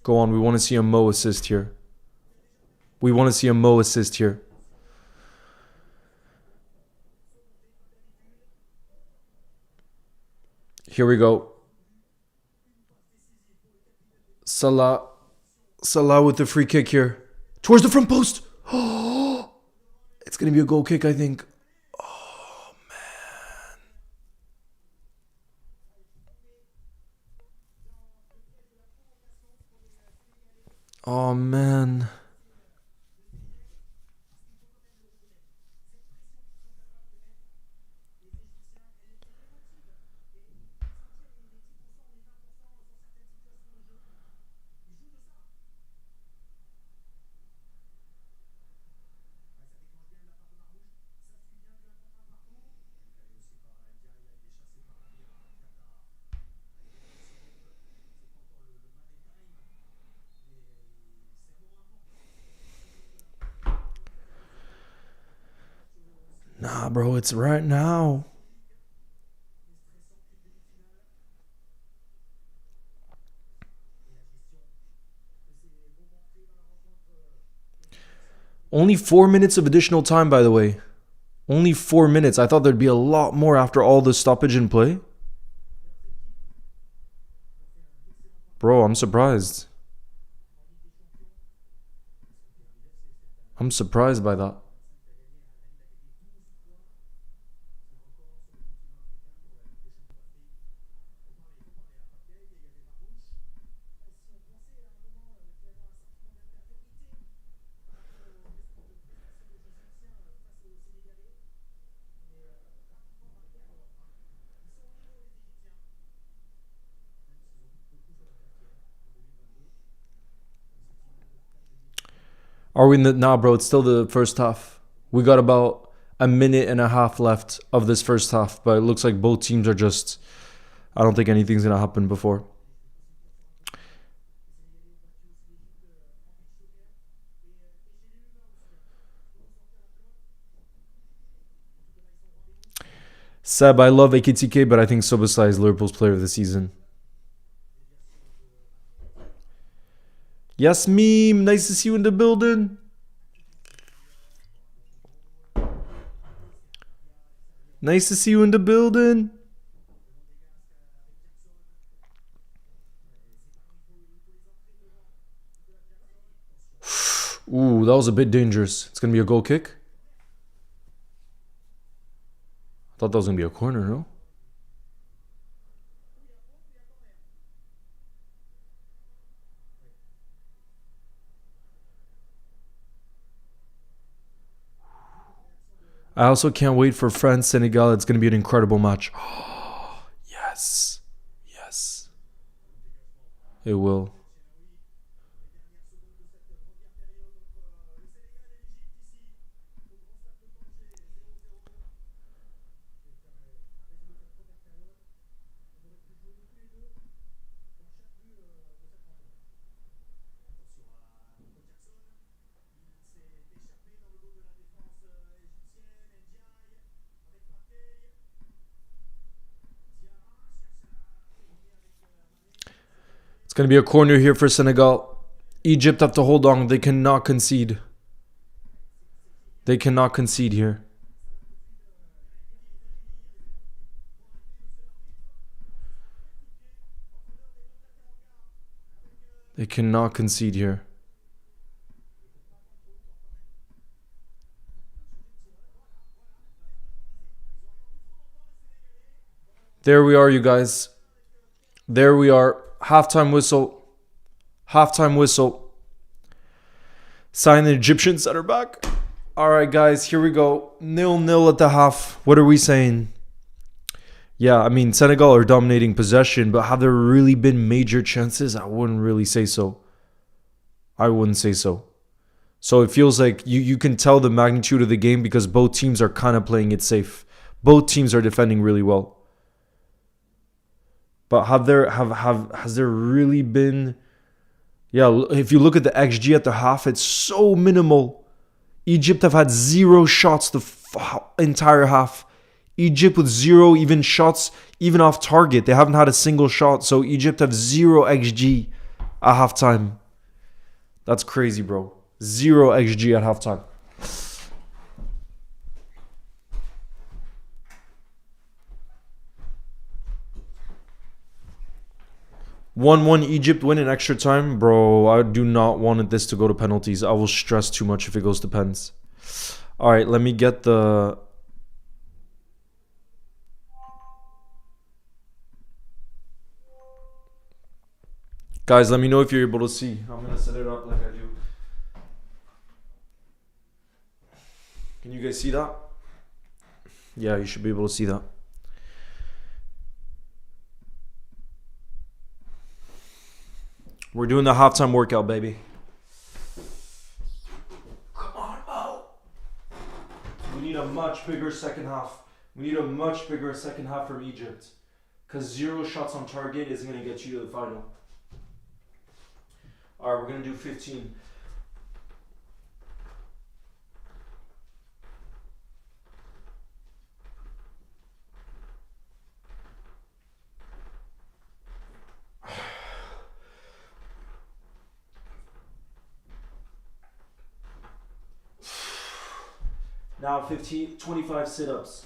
Go on, we want to see a Mo assist here. We want to see a Mo assist here. Here we go. Salah. Salah with the free kick here. Towards the front post. It's going to be a goal kick, I think. Oh, man. Nah, bro, it's right now. Only 4 minutes of additional time, by the way. Only 4 minutes. I thought there'd be a lot more after all the stoppage in play. Bro, I'm surprised. I'm surprised by that. Are we in the... Nah, bro, it's still the first half. We got about a minute and a half left of this first half, but it looks like both teams are just... I don't think anything's going to happen before. Seb, I love Ekitike, but I think Sobasai is Liverpool's player of the season. Yes, meme. Nice to see you in the building. Nice to see you in the building. Ooh, that was a bit dangerous. It's going to be a goal kick. I thought that was going to be a corner, no? I also can't wait for France Senegal. It's going to be an incredible match. Yes. Yes. It will. It's going to be a corner here for Senegal. Egypt have to hold on. They cannot concede. They cannot concede here. They cannot concede here. There we are, you guys. There we are. Halftime whistle. Halftime whistle. Sign the Egyptian center back. All right, guys, here we go. 0-0 at the half. What are we saying? Yeah, I mean, Senegal are dominating possession, but have there really been major chances? I wouldn't really say so. I wouldn't say so. So it feels like you can tell the magnitude of the game because both teams are kind of playing it safe. Both teams are defending really well. But has there really been... Yeah, if you look at the XG at the half, it's so minimal. Egypt have had 0 shots the entire half. Egypt with 0 even shots, even off target. They haven't had a single shot. So Egypt have 0 XG at halftime. That's crazy, bro. 0 XG at halftime. 1-1 Egypt win in extra time. Bro, I do not want this to go to penalties. I will stress too much if it goes to pens. All right, let me get the... Guys, let me know if you're able to see. I'm going to set it up like I do. Can you guys see that? Yeah, you should be able to see that. We're doing the halftime workout, baby. Come on, oh! We need a much bigger second half. We need a much bigger second half from Egypt. Because 0 shots on target isn't going to get you to the final. Alright, we're going to do 15. Now 25 sit-ups.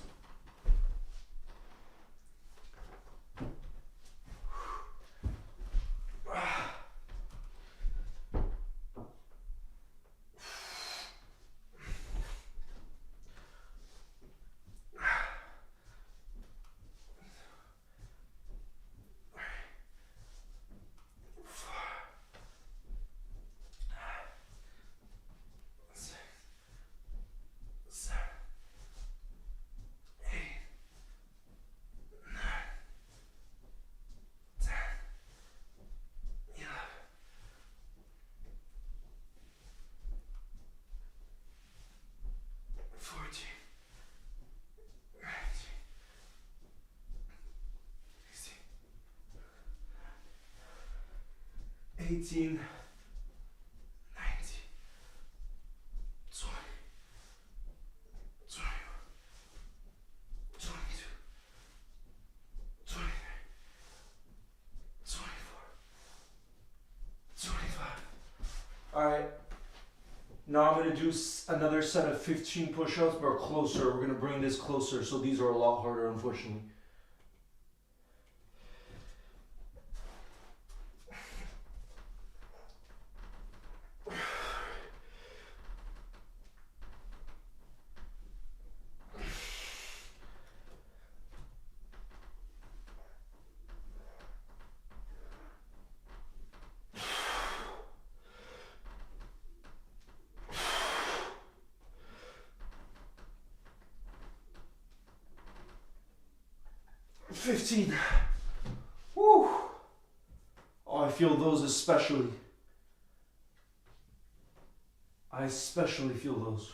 Eighteen, 19, 20, 21, 22, 23, 24, 25. Alright, now I'm going to do another set of 15 push-ups, but closer. We're going to bring this closer, so these are a lot harder, unfortunately. Woo! Oh, I feel those especially. I especially feel those.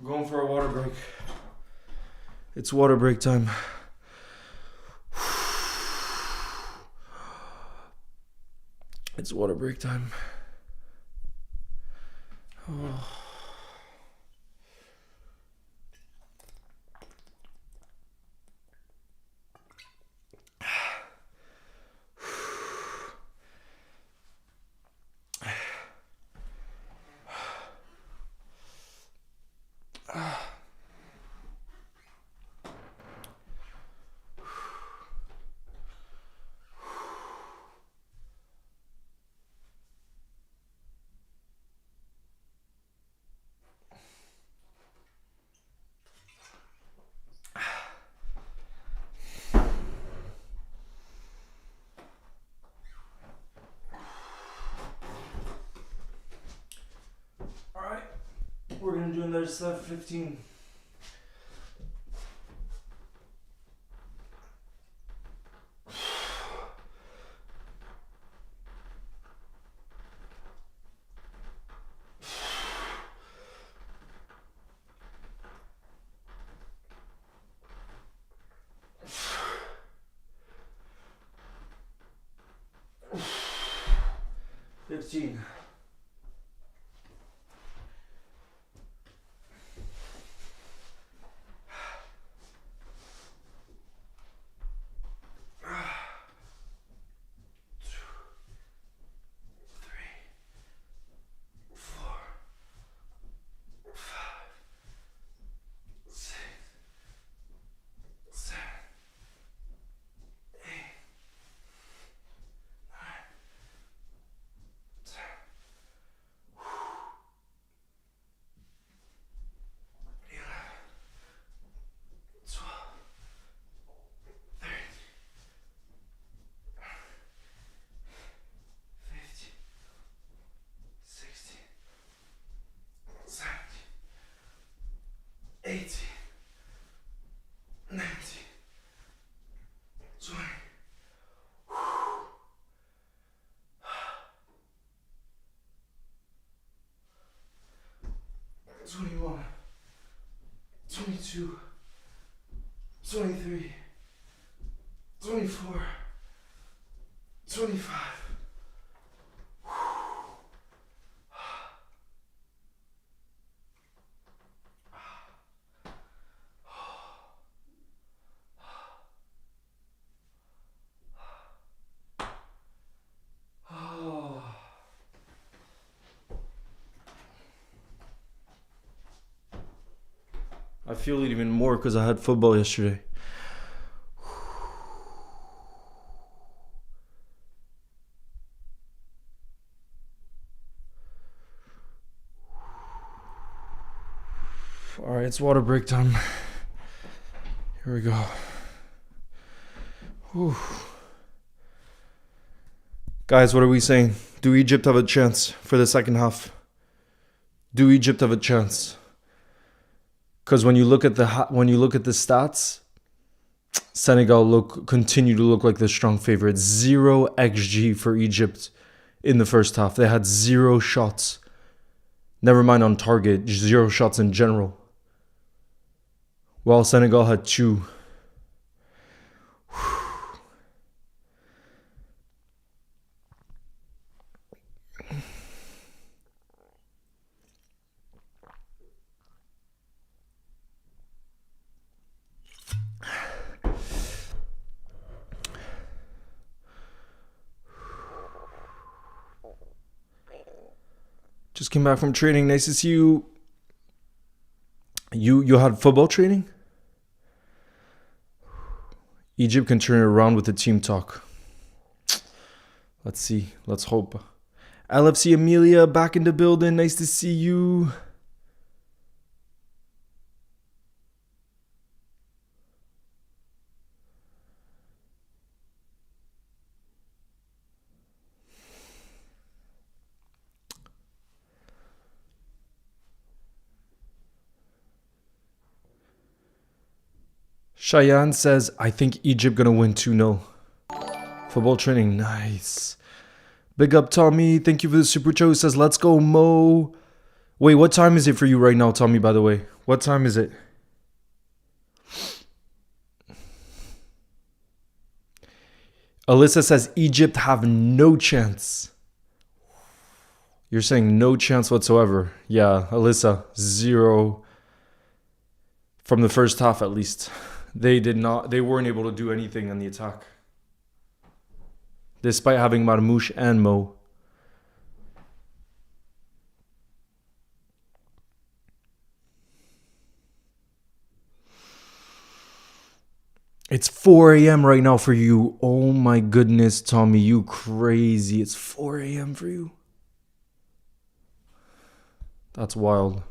I'm going for a water break. It's water break time. It's water break time. Oh. We're gonna do another set 15. Twenty-one, 22, 23, 24, 25. I feel it even more because I had football yesterday. All right, it's water break time. Here we go. Whew. Guys, what are we saying? Do Egypt have a chance for the second half? Do Egypt have a chance? Because when you look at the stats, Senegal continue to look like the strong favorite. 0 XG for Egypt in the first half. They had 0 shots. Never mind on target, 0 shots in general. While Senegal had 2. Just came back from training. Nice to see you. You had football training? Egypt can turn it around with the team talk. Let's see. Let's hope. LFC Amelia back in the building. Nice to see you. Cheyenne says, I think Egypt gonna win 2-0. Football training, nice. Big up, Tommy. Thank you for the super chat. Says, let's go, Mo. Wait, what time is it for you right now, Tommy, by the way? What time is it? Alyssa says, Egypt have no chance. You're saying no chance whatsoever. Yeah, Alyssa, 0. From the first half, at least. They weren't able to do anything on the attack. Despite having Marmouche and Mo. It's 4 a.m. right now for you. Oh my goodness, Tommy, you crazy. It's 4 a.m. for you. That's wild.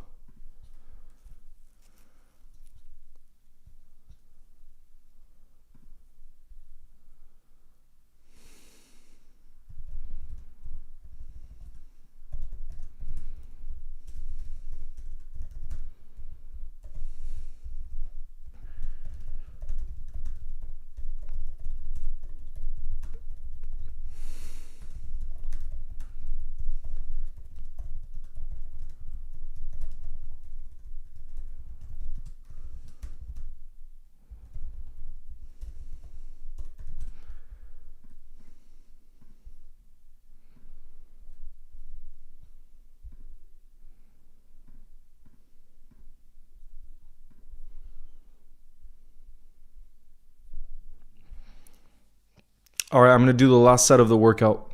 All right, I'm going to do the last set of the workout.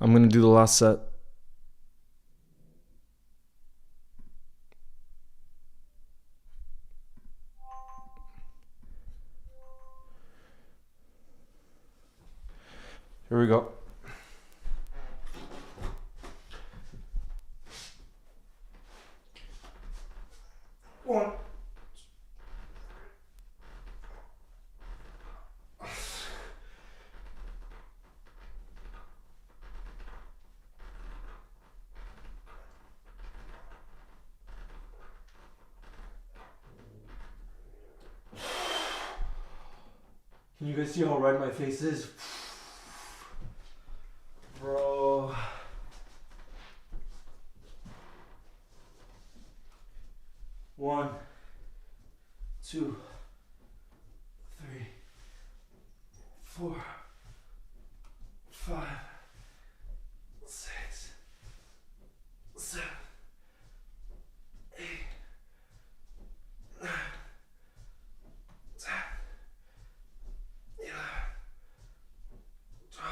I'm going to do the last set. Here we go. One. Can you guys see how red my face is? Bro. One, two, three, four, five, six, seven, eight, nine, 10, 11, 12,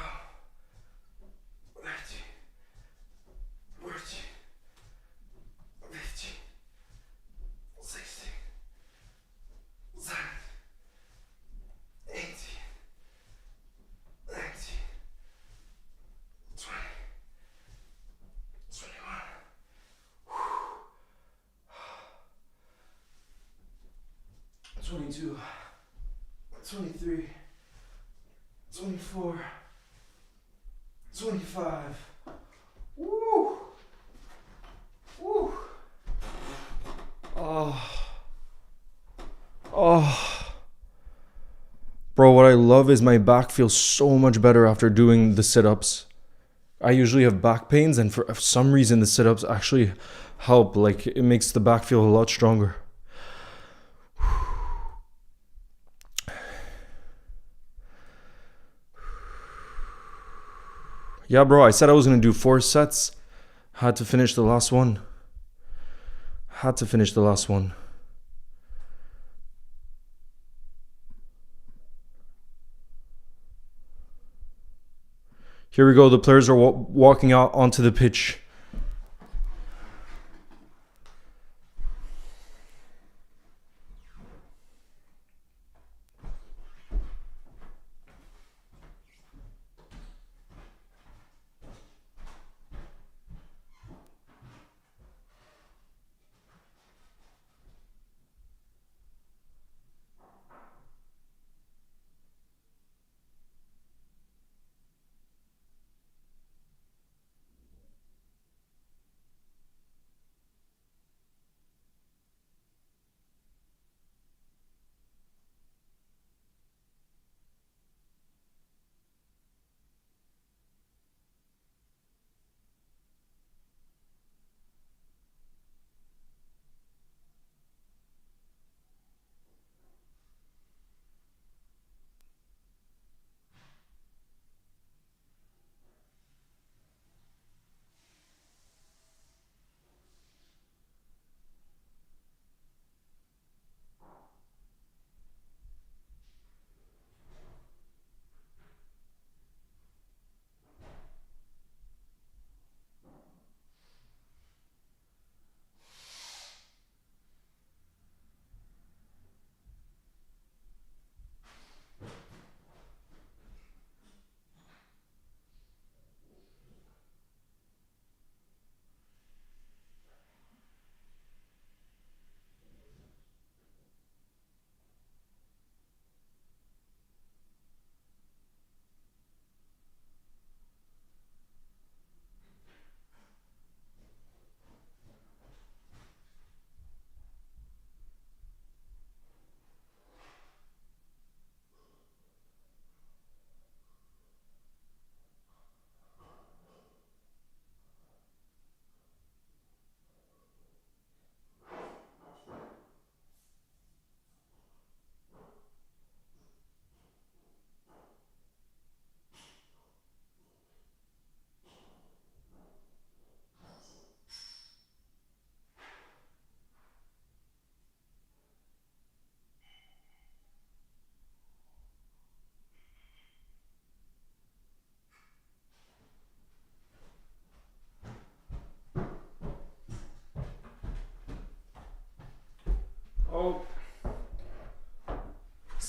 13, 14, 15, 16, 17, 18, 19, 20, 21, 22, 23, 24, 25. Woo! Woo! Oh. Oh. Bro, what I love is my back feels so much better after doing the sit-ups. I usually have back pains, and for some reason the sit-ups actually help. Like, it makes the back feel a lot stronger. Yeah, bro, I said I was going to do 4 sets. Had to finish the last one. Had to finish the last one. Here we go. The players are walking out onto the pitch.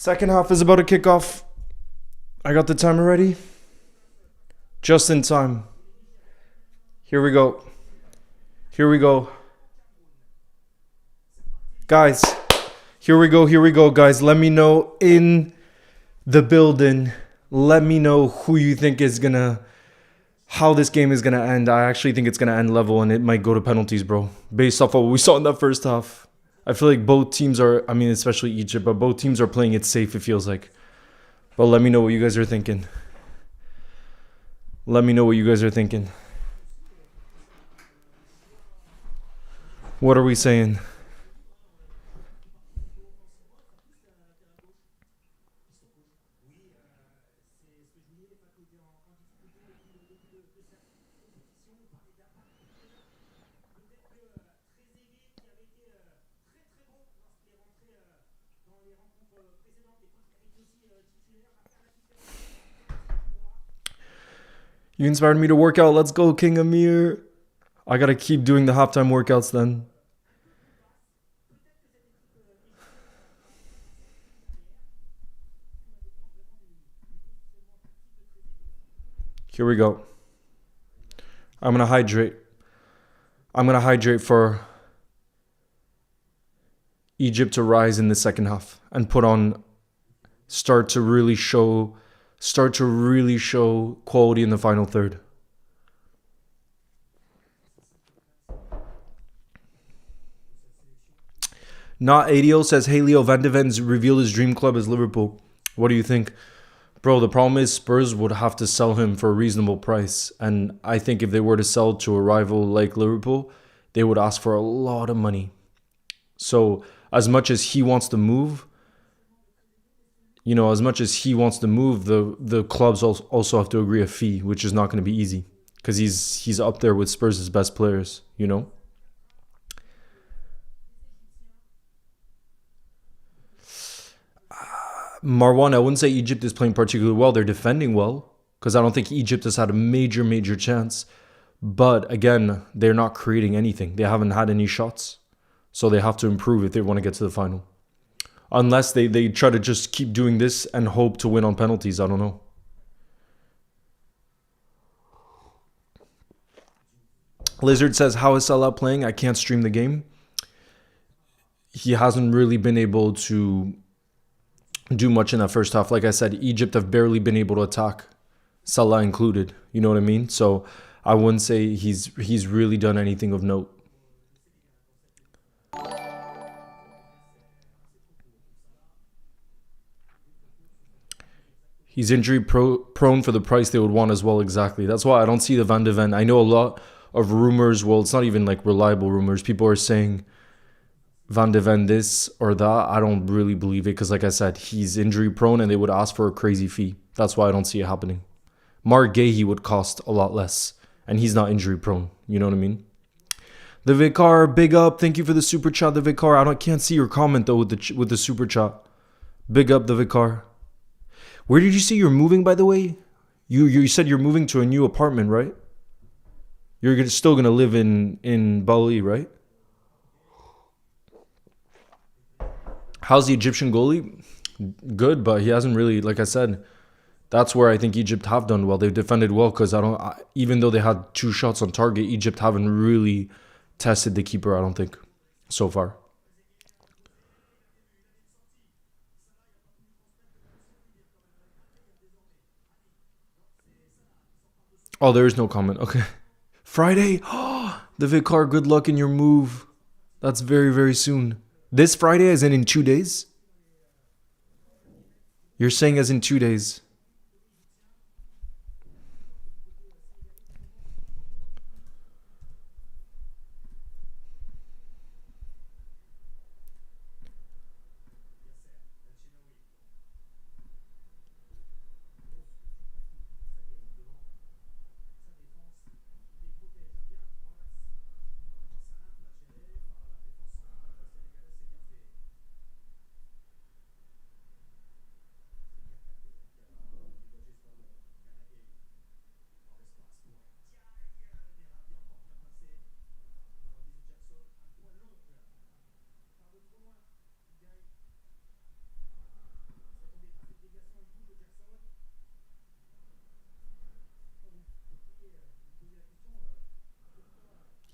Second half is about to kick off. I got the timer ready. Just in time. Here we go. Here we go. Guys, here we go, guys. Let me know in the building. Let me know who you think is gonna, how this game is gonna end. I actually think it's gonna end level and it might go to penalties, bro. Based off of what we saw in that first half. I feel like both teams are, I mean, especially Egypt, but both teams are playing it safe, it feels like. But let me know what you guys are thinking. Let me know what you guys are thinking. What are we saying? You inspired me to work out. Let's go, King Amir. I gotta keep doing the halftime workouts then. Here we go. I'm gonna hydrate. I'm gonna hydrate for Egypt to rise in the second half and put on, start to really show quality in the final third. Not ADO says, hey Leo, Van de Ven's revealed his dream club as Liverpool. What do you think? Bro, the problem is Spurs would have to sell him for a reasonable price. And I think if they were to sell to a rival like Liverpool, they would ask for a lot of money. So as much as he wants to move, the clubs also have to agree a fee, which is not going to be easy because he's up there with Spurs' best players, you know? Marwan, I wouldn't say Egypt is playing particularly well. They're defending well because I don't think Egypt has had a major chance. But again, they're not creating anything. They haven't had any shots. So they have to improve if they want to get to the final. Unless they try to just keep doing this and hope to win on penalties. I don't know. Lizard says, how is Salah playing? I can't stream the game. He hasn't really been able to do much in that first half. Like I said, Egypt have barely been able to attack, Salah included. You know what I mean? So I wouldn't say he's really done anything of note. He's injury prone for the price they would want as well. Exactly. That's why I don't see the Van de Ven. I know a lot of rumors. Well, it's not even like reliable rumors. People are saying Van de Ven this or that. I don't really believe it because, like I said, he's injury prone and they would ask for a crazy fee. That's why I don't see it happening. Mark Gahey would cost a lot less and he's not injury prone. You know what I mean? The Vicar, big up. Thank you for the super chat, the Vicar. Can't see your comment though with the super chat. Big up, the Vicar. Where did you say you're moving, by the way? You said you're moving to a new apartment, right? You're still gonna live in Bali, right? How's the Egyptian goalie? Good, but he hasn't really, like I said, that's where I think Egypt have done well. They've defended well because even though they had 2 shots on target, Egypt haven't really tested the keeper, I don't think, so far. Oh, there is no comment. Okay. Friday? The Vicar, good luck in your move. That's very soon. This Friday as in 2 days? You're saying as in 2 days.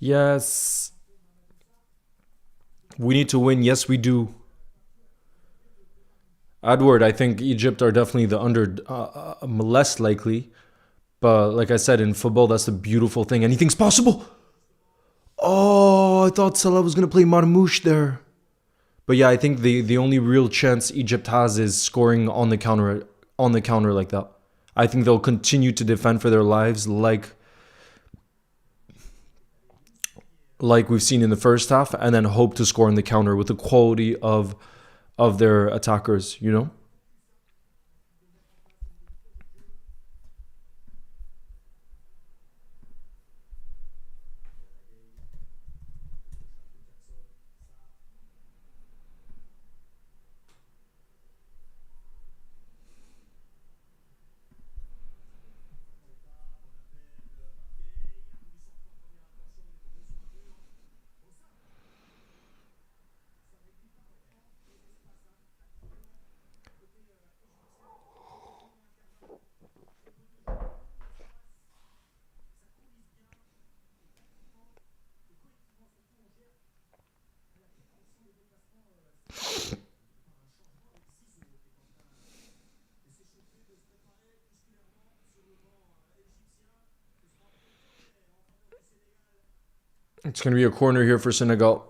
Yes. We need to win. Yes, we do. Edward, I think Egypt are definitely the less likely. But like I said, in football, that's the beautiful thing. Anything's possible. Oh, I thought Salah was going to play Marmouche there. But yeah, I think the only real chance Egypt has is scoring on the counter like that. I think they'll continue to defend for their lives like we've seen in the first half, and then hope to score on the counter with the quality of their attackers, you know? It's going to be a corner here for Senegal.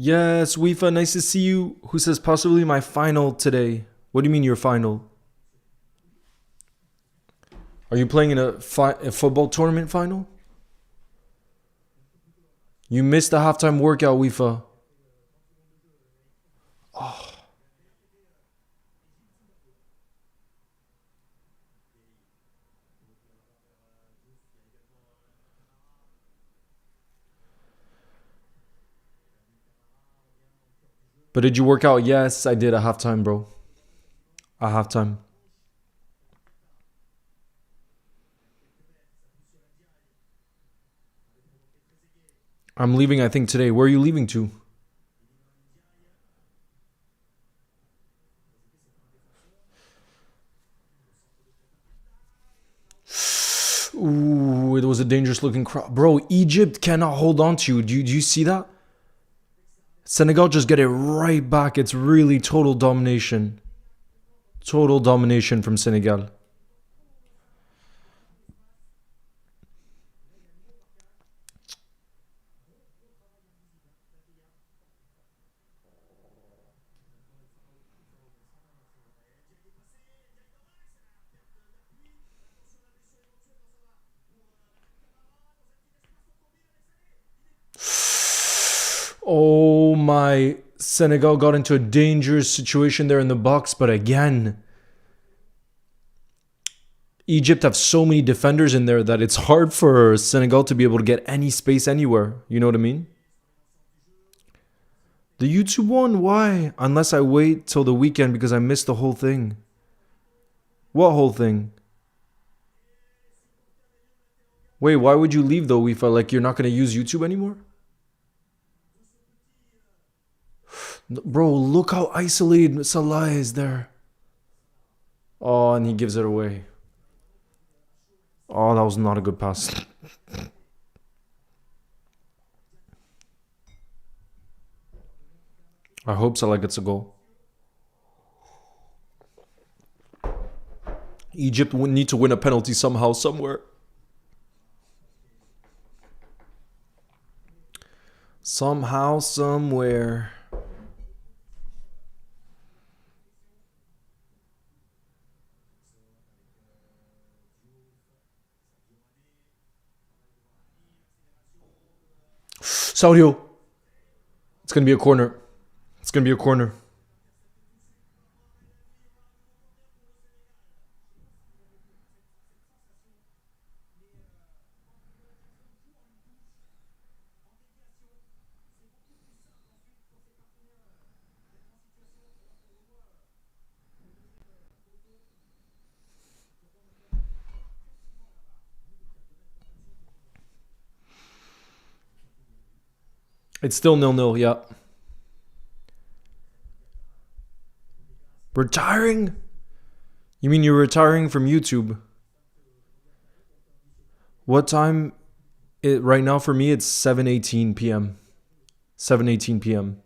Yes, Weefa, nice to see you. Who says possibly my final today? What do you mean your final? Are you playing in a football tournament final? You missed the halftime workout, Weefa. But did you work out? Yes, I did at halftime, bro. At halftime. I'm leaving, I think, today. Where are you leaving to? Ooh, it was a dangerous looking crowd. Bro, Egypt cannot hold on to you. Do you see that? Senegal just get it right back. It's really total domination. Total domination from Senegal. Oh my. Senegal got into a dangerous situation there in the box, but again, Egypt have so many defenders in there that it's hard for Senegal to be able to get any space anywhere. You know what I mean? The YouTube one? Why? Unless I wait till the weekend because I missed the whole thing. What whole thing? Wait, why would you leave though? We felt like you're not going to use YouTube anymore? Bro, look how isolated Salah is there. Oh, and he gives it away. Oh, that was not a good pass. I hope Salah gets a goal. Egypt would need to win a penalty somehow, somewhere. Somehow, somewhere. Sadio. It's going to be a corner. It's going to be a corner. It's still 0-0, yeah. Retiring? You mean you're retiring from YouTube? What time? Right now for me, it's 7:18 p.m. 7:18 p.m.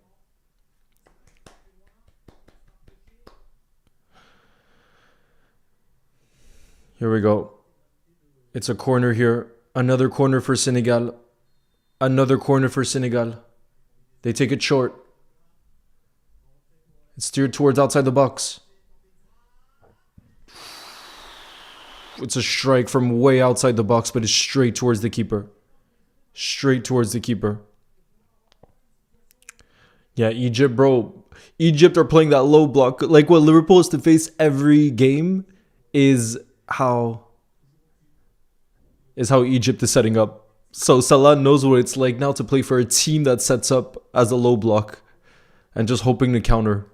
Here we go. It's a corner here. Another corner for Senegal. Another corner for Senegal. They take it short. It's steered towards outside the box. It's a strike from way outside the box, but it's straight towards the keeper. Straight towards the keeper. Yeah, Egypt, bro. Egypt are playing that low block. Like what Liverpool is to face every game is how Egypt is setting up. So Salah knows what it's like now to play for a team that sets up as a low block and just hoping to counter.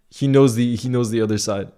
He knows the other side.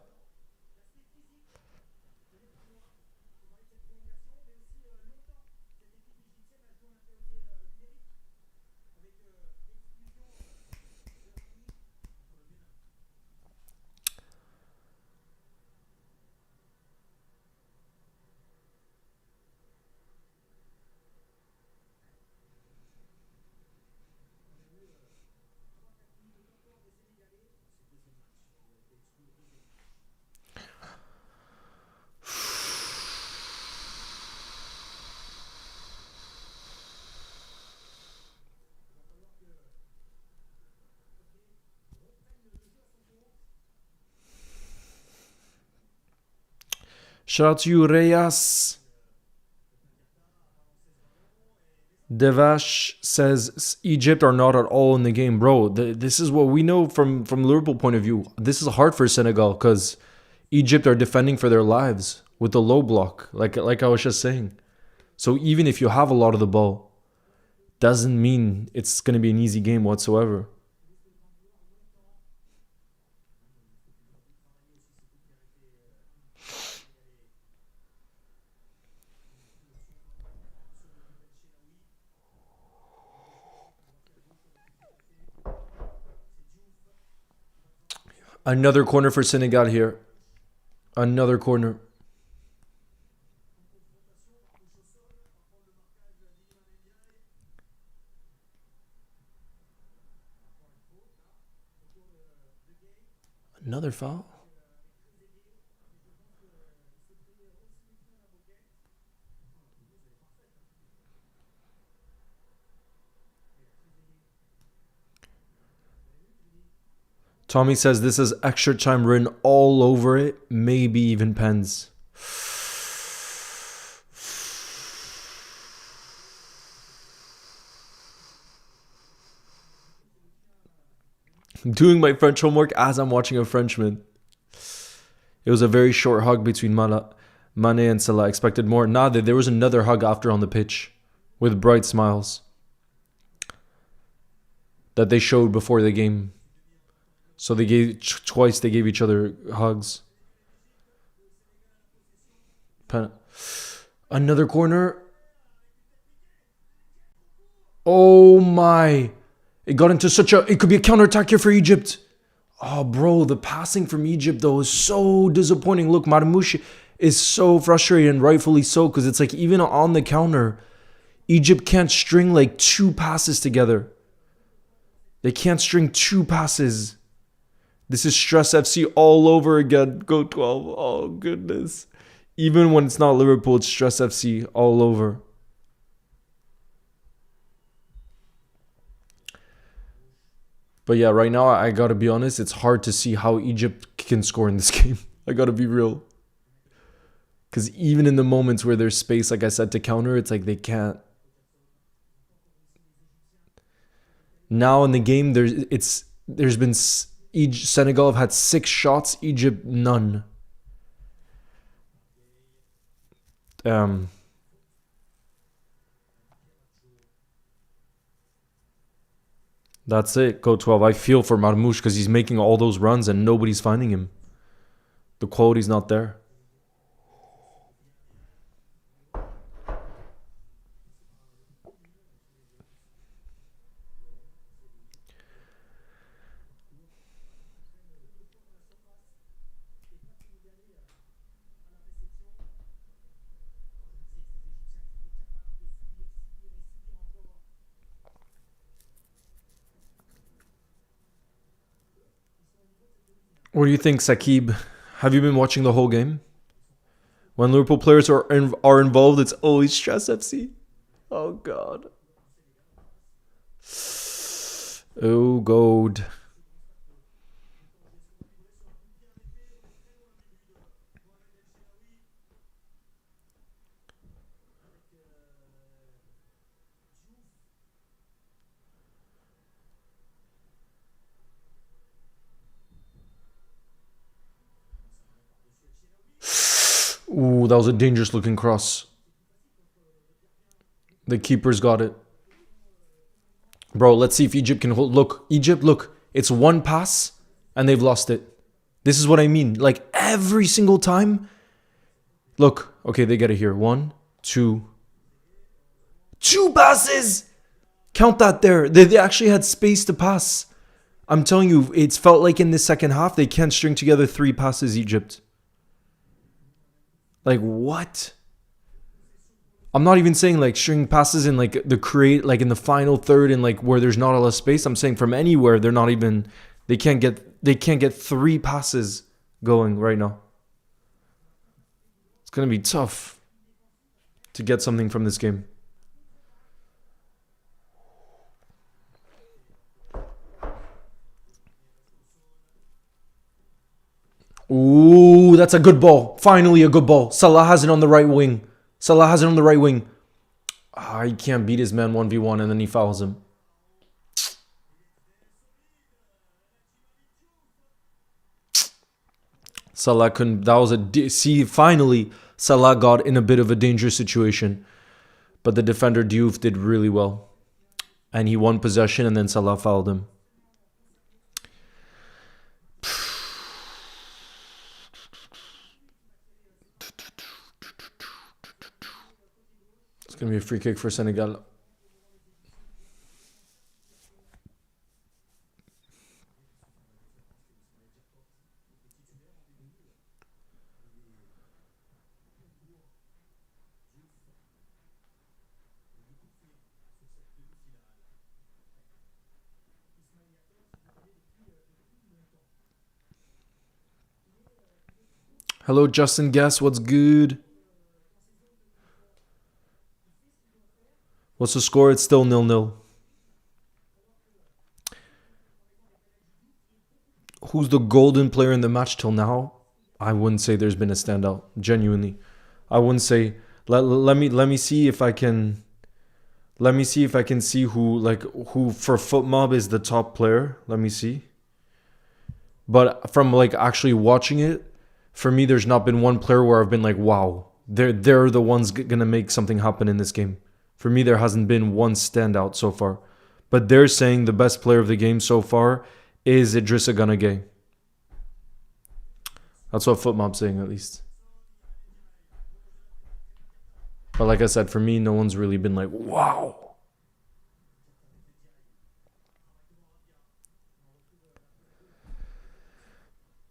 Shout out to you, Reyes. Devash says Egypt are not at all in the game, bro. This is what we know from Liverpool point of view. This is hard for Senegal because Egypt are defending for their lives with the low block, like I was just saying. So even if you have a lot of the ball, doesn't mean it's going to be an easy game whatsoever. Another corner for Senegal here. Another corner. Another foul. Tommy says this is extra time written all over it, maybe even pens. Doing my French homework as I'm watching a Frenchman. It was a very short hug between Mane and Salah. Expected more. Nah, there was another hug after on the pitch with bright smiles that they showed before the game. So they gave twice. They gave each other hugs. Another corner. Oh my! It got into such a. It could be a counterattack here for Egypt. Oh, bro, the passing from Egypt though is so disappointing. Look, Marmouche is so frustrated, and rightfully so, because it's like even on the counter, Egypt can't string like two passes together. They can't string two passes. This is Stress FC all over again. Go 12. Oh, goodness. Even when it's not Liverpool, it's Stress FC all over. But yeah, right now, I gotta be honest, it's hard to see how Egypt can score in this game. I gotta be real. Because even in the moments where there's space, like I said, to counter, it's like they can't. Now in the game, there's been Senegal have had 6 shots, Egypt none. That's it. Go 12. I feel for Marmoush because he's making all those runs and nobody's finding him. The quality's not there. What do you think, Sakib? Have you been watching the whole game? When Liverpool players are involved, it's always Stress FC. Oh, God. Oh, God. Ooh, that was a dangerous looking cross. The keeper's got it. Bro, let's see if Egypt can hold. Look, Egypt, look. It's one pass and they've lost it. This is what I mean. Like every single time. Look, okay, they get it here. 1, 2. 2 passes! Count that there. They actually had space to pass. I'm telling you, it's felt like in the second half, they can't string together 3 passes, Egypt. Like, what? I'm not even saying like string passes in like the create, like in the final third and like where there's not a lot of space. I'm saying from anywhere, they're not even, they can't get 3 passes going right now. It's going to be tough to get something from this game. Ooh, that's a good ball. Finally a good ball. Salah has it on the right wing. He can't beat his man 1v1 and then he fouls him. Salah couldn't. That was see, finally, Salah got in a bit of a dangerous situation. But the defender Diouf did really well. And he won possession and then Salah fouled him. It's going to be a free kick for Senegal. Hello, Justin Guess. What's good? What's the score? It's still 0-0. Who's the golden player in the match till now? I wouldn't say there's been a standout. Genuinely, I wouldn't say. Let me see if I can. Let me see if I can see who for FootMob is the top player. Let me see. But from like actually watching it, for me, there's not been one player where I've been like, wow, they're the ones gonna make something happen in this game. For me, there hasn't been one standout so far. But they're saying the best player of the game so far is Idrissa Gana Gueye. That's what FootMob's saying, at least. But like I said, for me, no one's really been like, wow.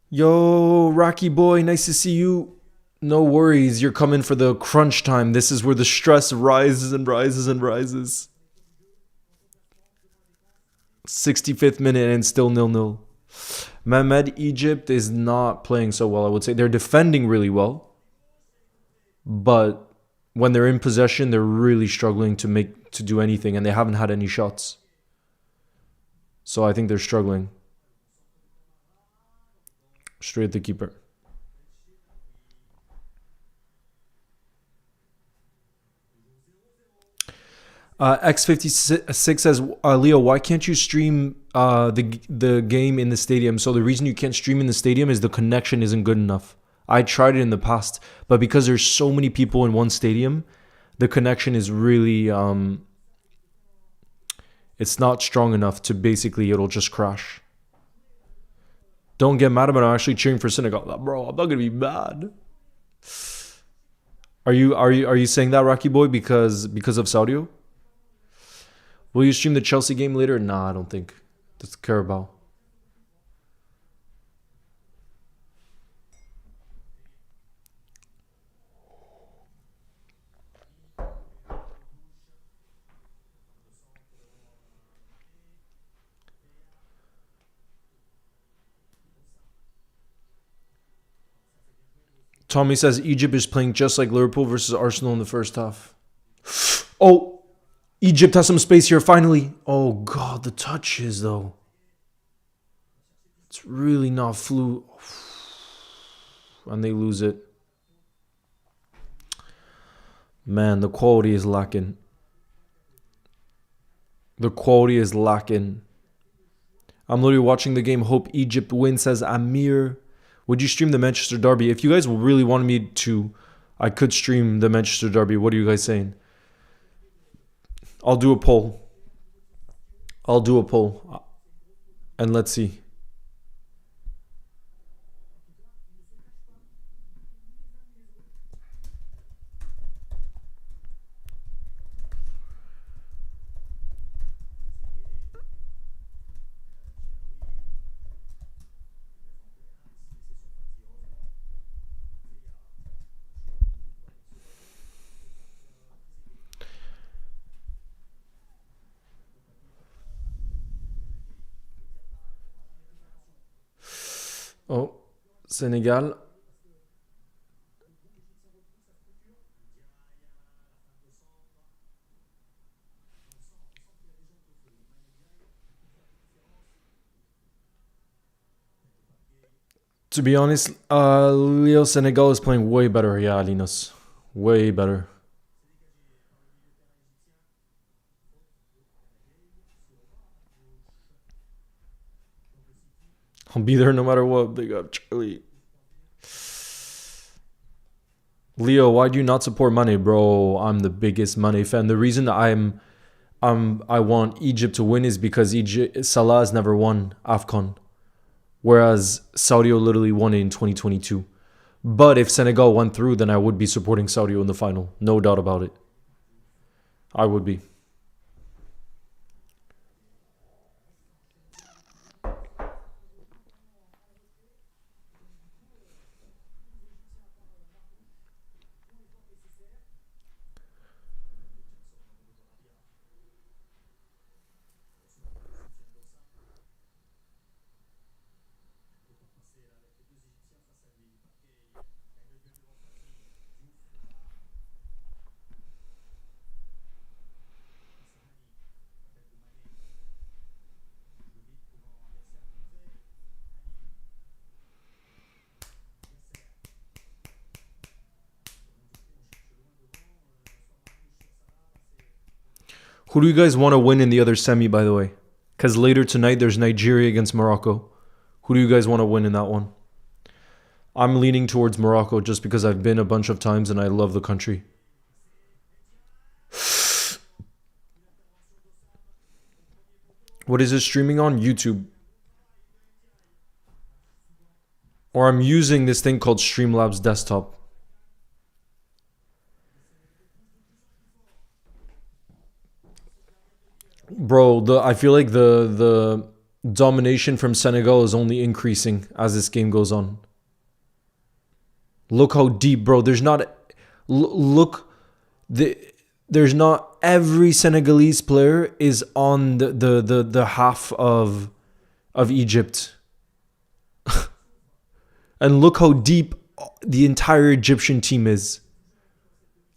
Yo, Rocky boy, nice to see you. No worries, you're coming for the crunch time. This is where the stress rises and rises and rises. 65th minute and still 0-0. Mohamed, Egypt is not playing so well, I would say. They're defending really well. but when they're in possession, they're really struggling to do anything, and they haven't had any shots. So I think they're struggling. Straight at the keeper. X56 says, Leo, why can't you stream the game in the stadium? So the reason you can't stream in the stadium is the connection isn't good enough. I tried it in the past, but because there's so many people in one stadium, the connection is really it's not strong enough to basically it'll just crash. Don't get mad about it. I'm actually cheering for Senegal. Bro, I'm not gonna be mad. Are you saying that, Rocky Boy, because of Sadio? Will you stream the Chelsea game later? Nah, I don't think. That's Carabao. Tommy says Egypt is playing just like Liverpool versus Arsenal in the first half. Oh, Egypt has some space here, finally. Oh, God, the touches, though. It's really not fluid. And they lose it. Man, the quality is lacking. The quality is lacking. I'm literally watching the game. Hope Egypt wins, says Amir. Would you stream the Manchester Derby? If you guys really wanted me to, I could stream the Manchester Derby. What are you guys saying? I'll do a poll. And let's see. Oh, Senegal. To be honest, Leo, Senegal is playing way better. Yeah, Linus. Way better. I'll be there no matter what. Big up, Charlie. Leo, why do you not support Mane, bro? I'm the biggest Mane fan. The reason I want Egypt to win is because Salah has never won AFCON, whereas Saudi literally won it in 2022. But if Senegal went through, then I would be supporting Saudi in the final. No doubt about it. I would be. Who do you guys want to win in the other semi, by the way? Because later tonight, there's Nigeria against Morocco. Who do you guys want to win in that one? I'm leaning towards Morocco just because I've been a bunch of times and I love the country. What is it streaming on? YouTube. Or I'm using this thing called Streamlabs Desktop. Bro, I feel like the domination from Senegal is only increasing as this game goes on. Look how deep, bro. There's not every Senegalese player is on the half of Egypt. And look how deep the entire Egyptian team is.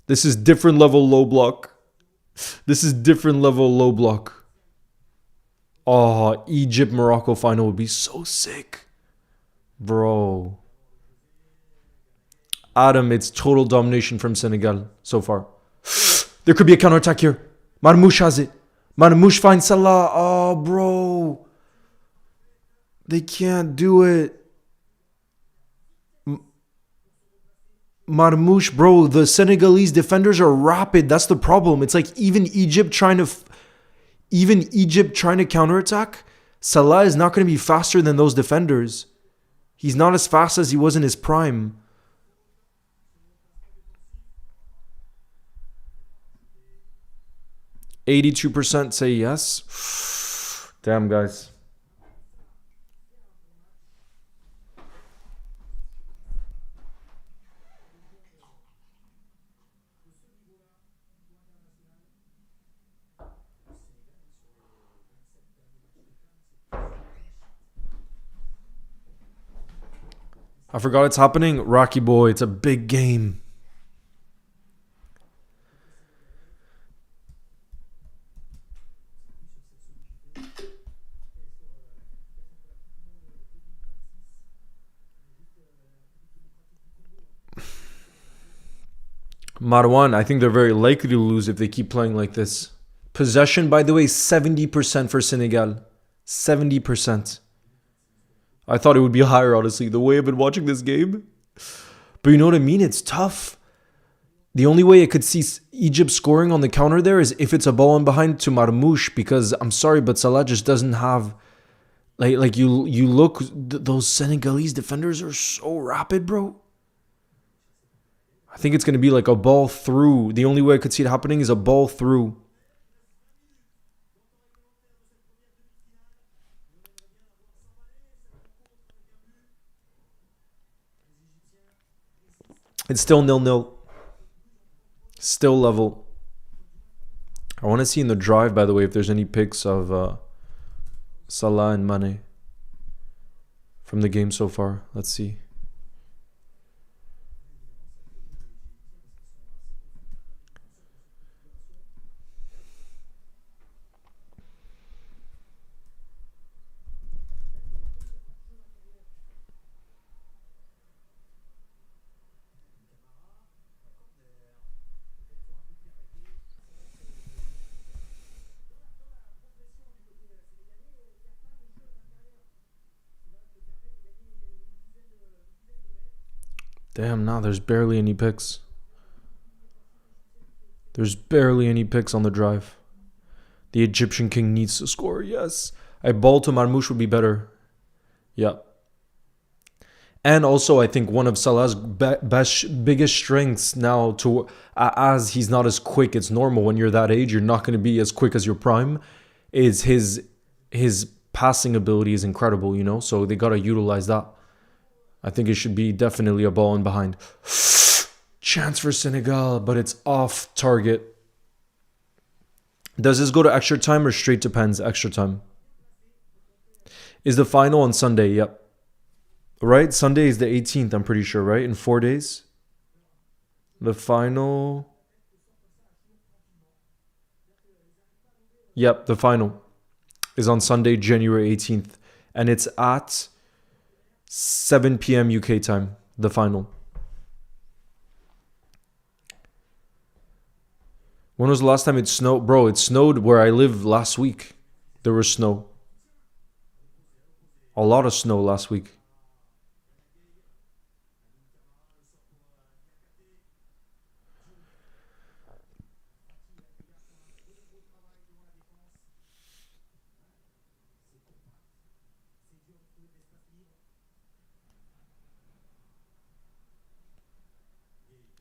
This is different level low block. This is different level low block. Oh, Egypt-Morocco final would be so sick. Bro. Adam, it's total domination from Senegal so far. There could be a counterattack here. Marmoush has it. Marmoush finds Salah. Oh, bro. They can't do it. Marmoush, bro. The Senegalese defenders are rapid. That's the problem. It's like even Egypt trying to counterattack, Salah is not going to be faster than those defenders. He's not as fast as he was in his prime. %82 say yes. Damn, guys. I forgot it's happening. Rocky boy, it's a big game. Marwan, I think they're very likely to lose if they keep playing like this. Possession, by the way, 70% for Senegal. 70%. I thought it would be higher, honestly, the way I've been watching this game. But you know what I mean? It's tough. The only way I could see Egypt scoring on the counter there is if it's a ball in behind to Marmoush, because I'm sorry, but Salah just doesn't have... Like you look, those Senegalese defenders are so rapid, bro. I think it's going to be like a ball through. The only way I could see it happening is a ball through. It's still 0-0. Still level. I want to see in the drive, by the way, if there's any pics of Salah and Mane from the game so far. Let's see. Damn, nah, there's barely any picks. There's barely any picks on the drive. The Egyptian king needs to score, yes. A ball to Marmoush would be better. Yeah. And also, I think one of Salah's biggest strengths now, as he's not as quick, it's normal when you're that age, you're not going to be as quick as your prime, is his passing ability is incredible, you know? So they got to utilize that. I think it should be definitely a ball in behind. Chance for Senegal, but it's off target. Does this go to extra time or straight to pens? Extra time. Is the final on Sunday? Yep. Right? Sunday is the 18th, I'm pretty sure, right? In 4 days? The final... Yep, the final is on Sunday, January 18th. And it's at 7 p.m. UK time, the final. When was the last time it snowed? Bro, it snowed where I live last week. There was snow. A lot of snow last week.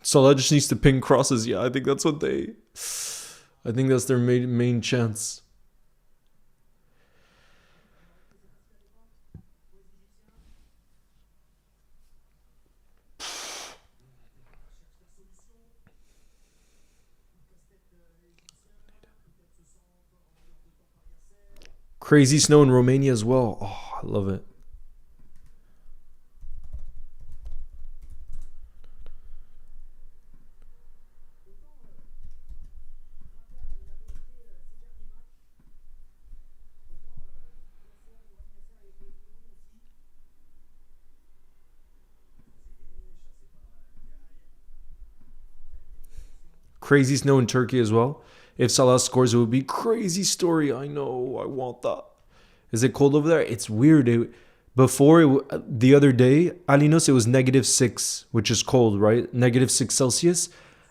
Salah just needs to ping crosses. Yeah, I think that's what they... I think that's their main chance. Crazy snow in Romania as well. Oh, I love it. Crazy snow in Turkey as well. If Salah scores, it would be crazy story. I know. I want that. Is it cold over there? It's weird. The other day, Alinos, it was -6, which is cold, right? -6 Celsius.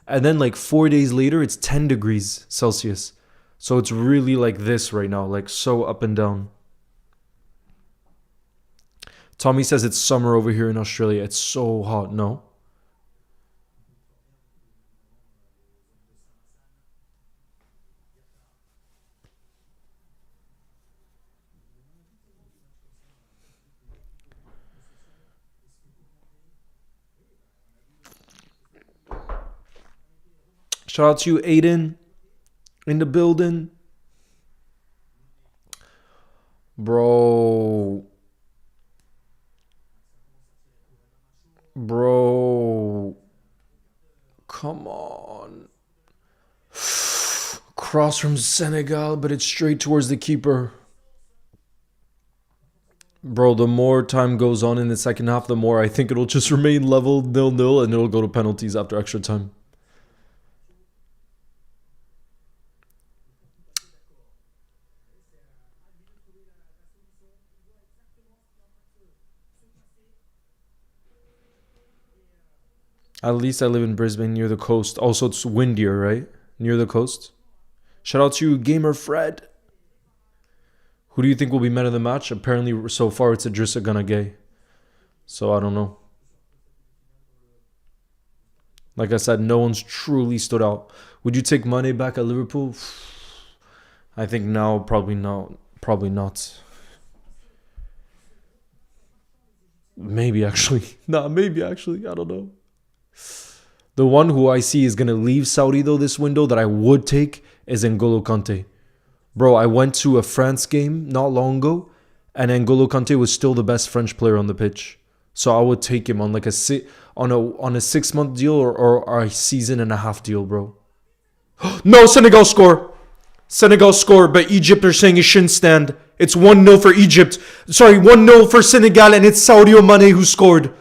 And then like 4 days later, it's 10 degrees Celsius. So it's really like this right now, like so up and down. Tommy says it's summer over here in Australia. It's so hot. No. Shout out to you, Aiden, in the building. Bro. Bro. Come on. Cross from Senegal, but it's straight towards the keeper. Bro, the more time goes on in the second half, the more I think it'll just remain level 0-0 and it'll go to penalties after extra time. At least I live in Brisbane near the coast. Also, it's windier, right? Near the coast. Shout out to you, Gamer Fred. Who do you think will be man of the match? Apparently, so far, it's Idrissa Gana Gueye. So, I don't know. Like I said, no one's truly stood out. Would you take Mane back at Liverpool? I think now, probably not. Probably not. Maybe, actually. Nah, maybe, actually. I don't know. The one who I see is going to leave Saudi, though, this window that I would take is N'Golo Kante. Bro, I went to a France game not long ago, and N'Golo Kante was still the best French player on the pitch. So I would take him on like a 6-month deal or a season and a half deal, bro. No, Senegal score. Senegal score, but Egypt are saying it shouldn't stand. It's 1-0 for Egypt. Sorry, 1-0 for Senegal, and it's Sadio Mane who scored.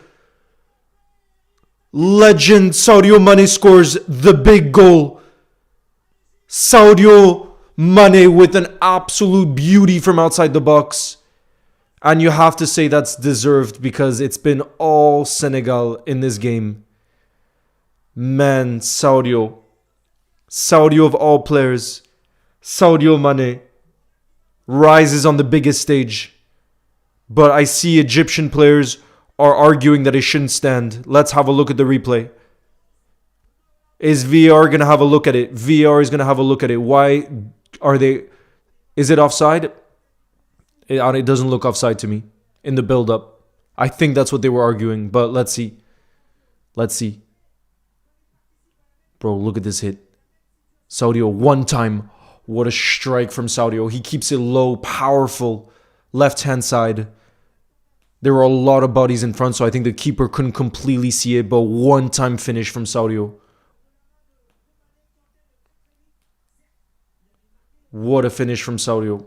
Legend Sadio Mane scores the big goal. Sadio Mane with an absolute beauty from outside the box. And you have to say that's deserved because it's been all Senegal in this game. Man, Sadio. Sadio of all players. Sadio Mane rises on the biggest stage. But I see Egyptian players are arguing that it shouldn't stand. Let's have a look at the replay. Is VAR going to have a look at it? VAR is going to have a look at it. Why are they... Is it offside? It doesn't look offside to me in the build-up. I think that's what they were arguing, but let's see. Let's see. Bro, look at this hit. Sadio, one time. What a strike from Sadio. He keeps it low, powerful. Left-hand side. There were a lot of bodies in front, so I think the keeper couldn't completely see it, but one-time finish from Sadio. What a finish from Sadio.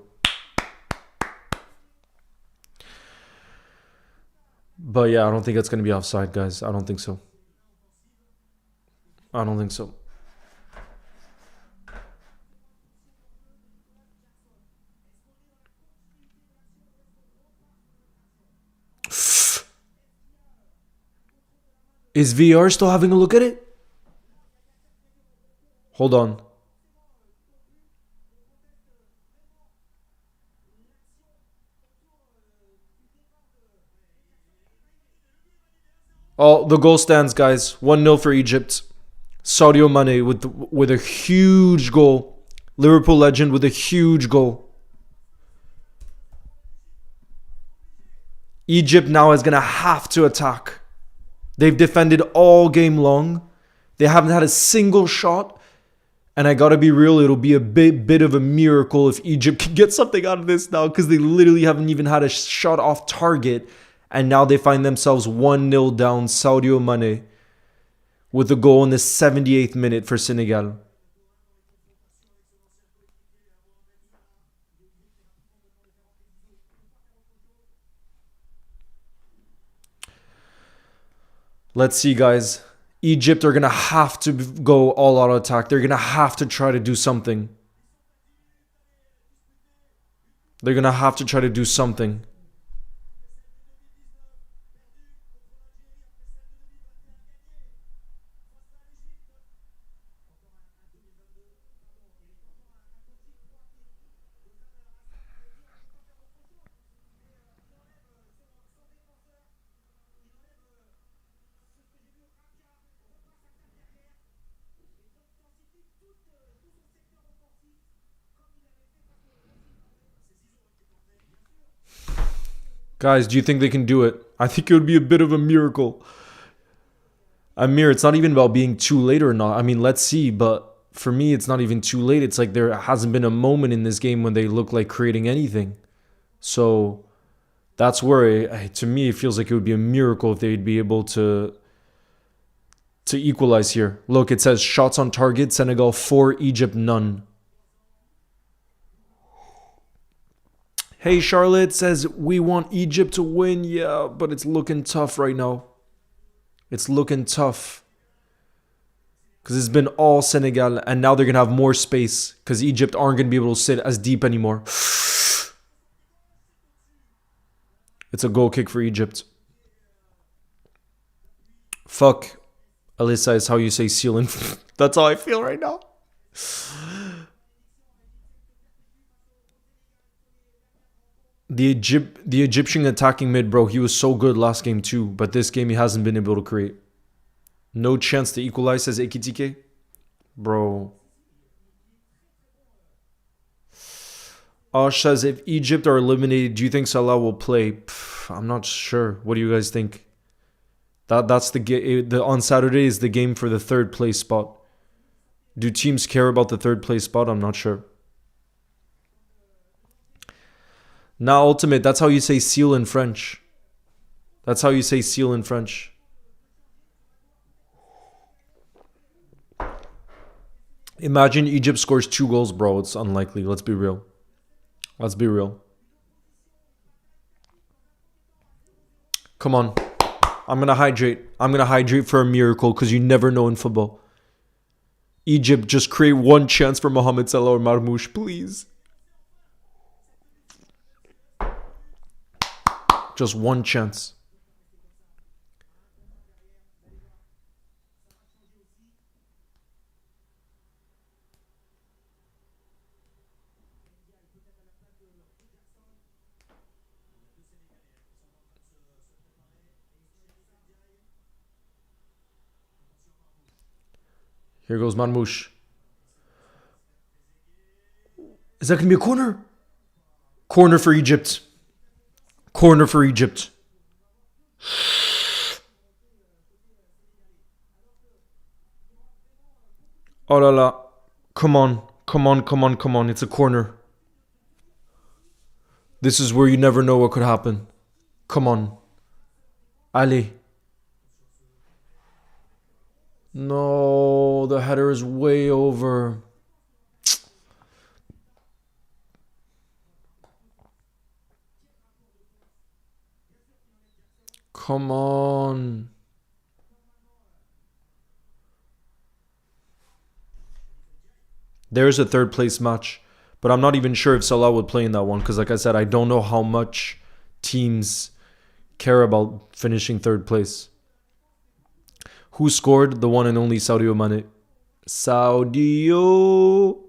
But yeah, I don't think it's going to be offside, guys. I don't think so. I don't think so. Is VR still having a look at it? Hold on. Oh, the goal stands, guys. 1-0 for Egypt. Sadio Mane with a huge goal. Liverpool legend with a huge goal. Egypt now is going to have to attack. They've defended all game long. They haven't had a single shot. And I got to be real, it'll be a bit of a miracle if Egypt can get something out of this now, because they literally haven't even had a shot off target. And now they find themselves 1-0 down. Sadio Mane with a goal in the 78th minute for Senegal. Let's see, guys. Egypt are going to have to go all out attack. They're going to have to try to do something. They're going to have to try to do something. Guys, do you think they can do it? I think it would be a bit of a miracle. Amir, it's not even about being too late or not. I mean, let's see, but for me, it's not even too late. It's like there hasn't been a moment in this game when they look like creating anything. So that's where, to me, it feels like it would be a miracle if they'd be able to equalize here. Look, it says shots on target, Senegal 4, Egypt none. Hey, Charlotte says we want Egypt to win. Yeah, but it's looking tough right now. It's looking tough. Because it's been all Senegal, and now they're going to have more space because Egypt aren't going to be able to sit as deep anymore. It's a goal kick for Egypt. Fuck. Alyssa is how you say sealing. That's how I feel right now. The Egyptian attacking mid, bro, he was so good last game too. But this game he hasn't been able to create. No chance to equalize, says Ekitike. Bro. Ash says, if Egypt are eliminated, do you think Salah will play? I'm not sure. What do you guys think? That's the game. On Saturday is the game for the third place spot. Do teams care about the third place spot? I'm not sure. Now, Ultimate, that's how you say seal in French. That's how you say seal in French. Imagine Egypt scores 2 goals, bro. It's unlikely. Let's be real. Let's be real. Come on. I'm going to hydrate. I'm going to hydrate for a miracle because you never know in football. Egypt, just create one chance for Mohamed Salah or Marmoush, please. Just one chance. Here goes Marmoush. Is that going to be a corner? Corner for Egypt. Corner for Egypt. Oh la la. Come on. Come on, come on, come on. It's a corner. This is where you never know what could happen. Come on. Allez. No, the header is way over. Come on. There's a third place match. But I'm not even sure if Salah would play in that one. Because like I said, I don't know how much teams care about finishing third place. Who scored? The one and only Sadio Mane. Sadio.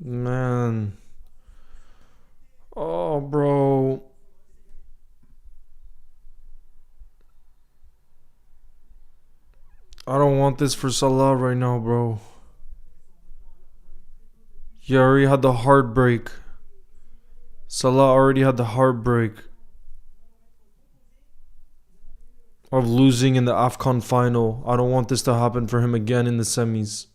Man. Oh, bro. I don't want this for Salah right now, bro. He already had the heartbreak. Salah already had the heartbreak of losing in the AFCON final. I don't want this to happen for him again in the semis.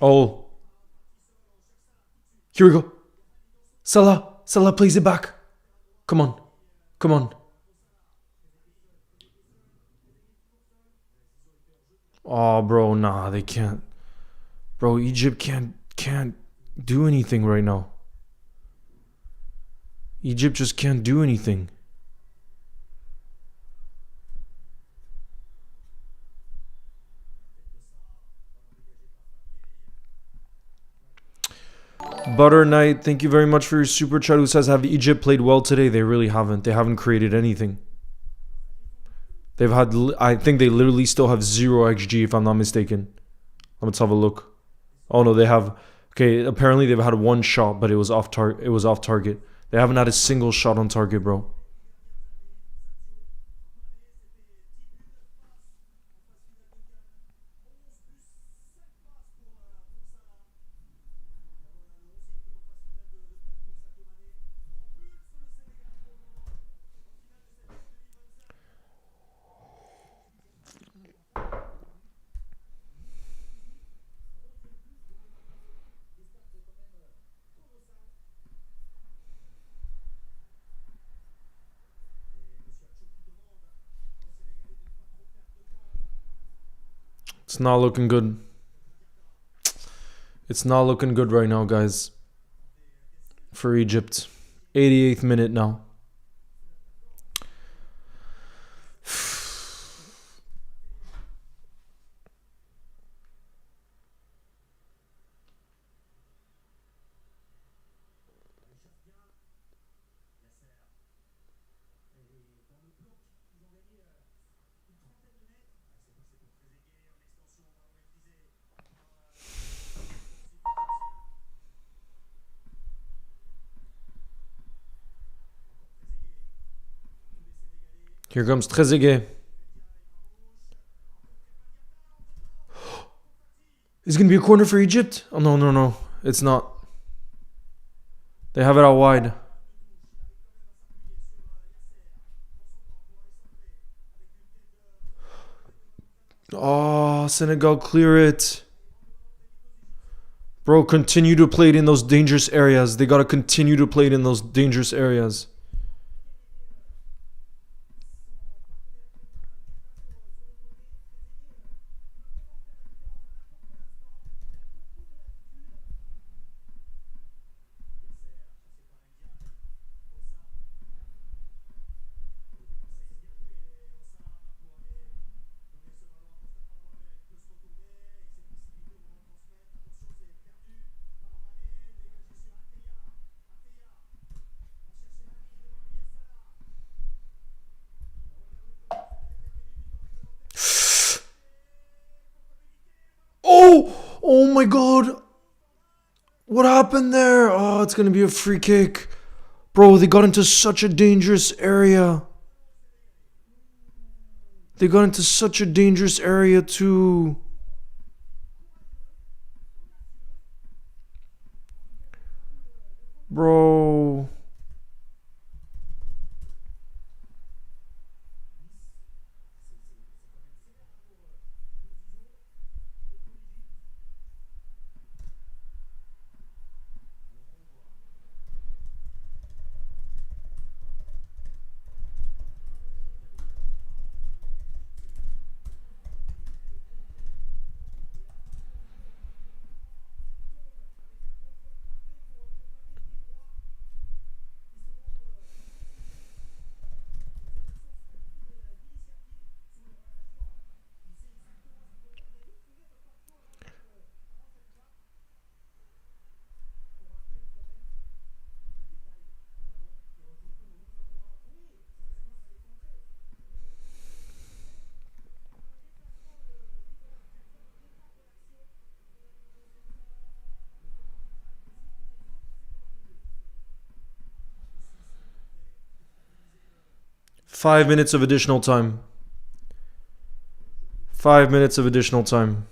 Oh, here we go. Salah plays it back. Come on. Come on. Oh, bro, nah, they can't. Bro, Egypt can't do anything right now. Egypt just can't do anything. Butter Knight, thank you very much for your super chat. Who says, have Egypt played well today? They really haven't. They haven't created anything. They've had, I think they literally still have 0 XG if I'm not mistaken. Let's have a look. Oh no, they have. Okay, apparently they've had one shot, but it was off target. It was off target. They haven't had a single shot on target, bro. It's not looking good. It's not looking good right now, guys. For Egypt. 88th minute now. Here comes Trezeguet. Is it going to be a corner for Egypt? Oh, no. It's not. They have it out wide. Oh, Senegal, clear it. Bro, continue to play it in those dangerous areas. They got to continue to play it in those dangerous areas. Oh my god. What happened there? Oh, it's going to be a free kick. Bro, they got into such a dangerous area. They got into such a dangerous area too. Bro. 5 minutes of additional time. 5 minutes of additional time.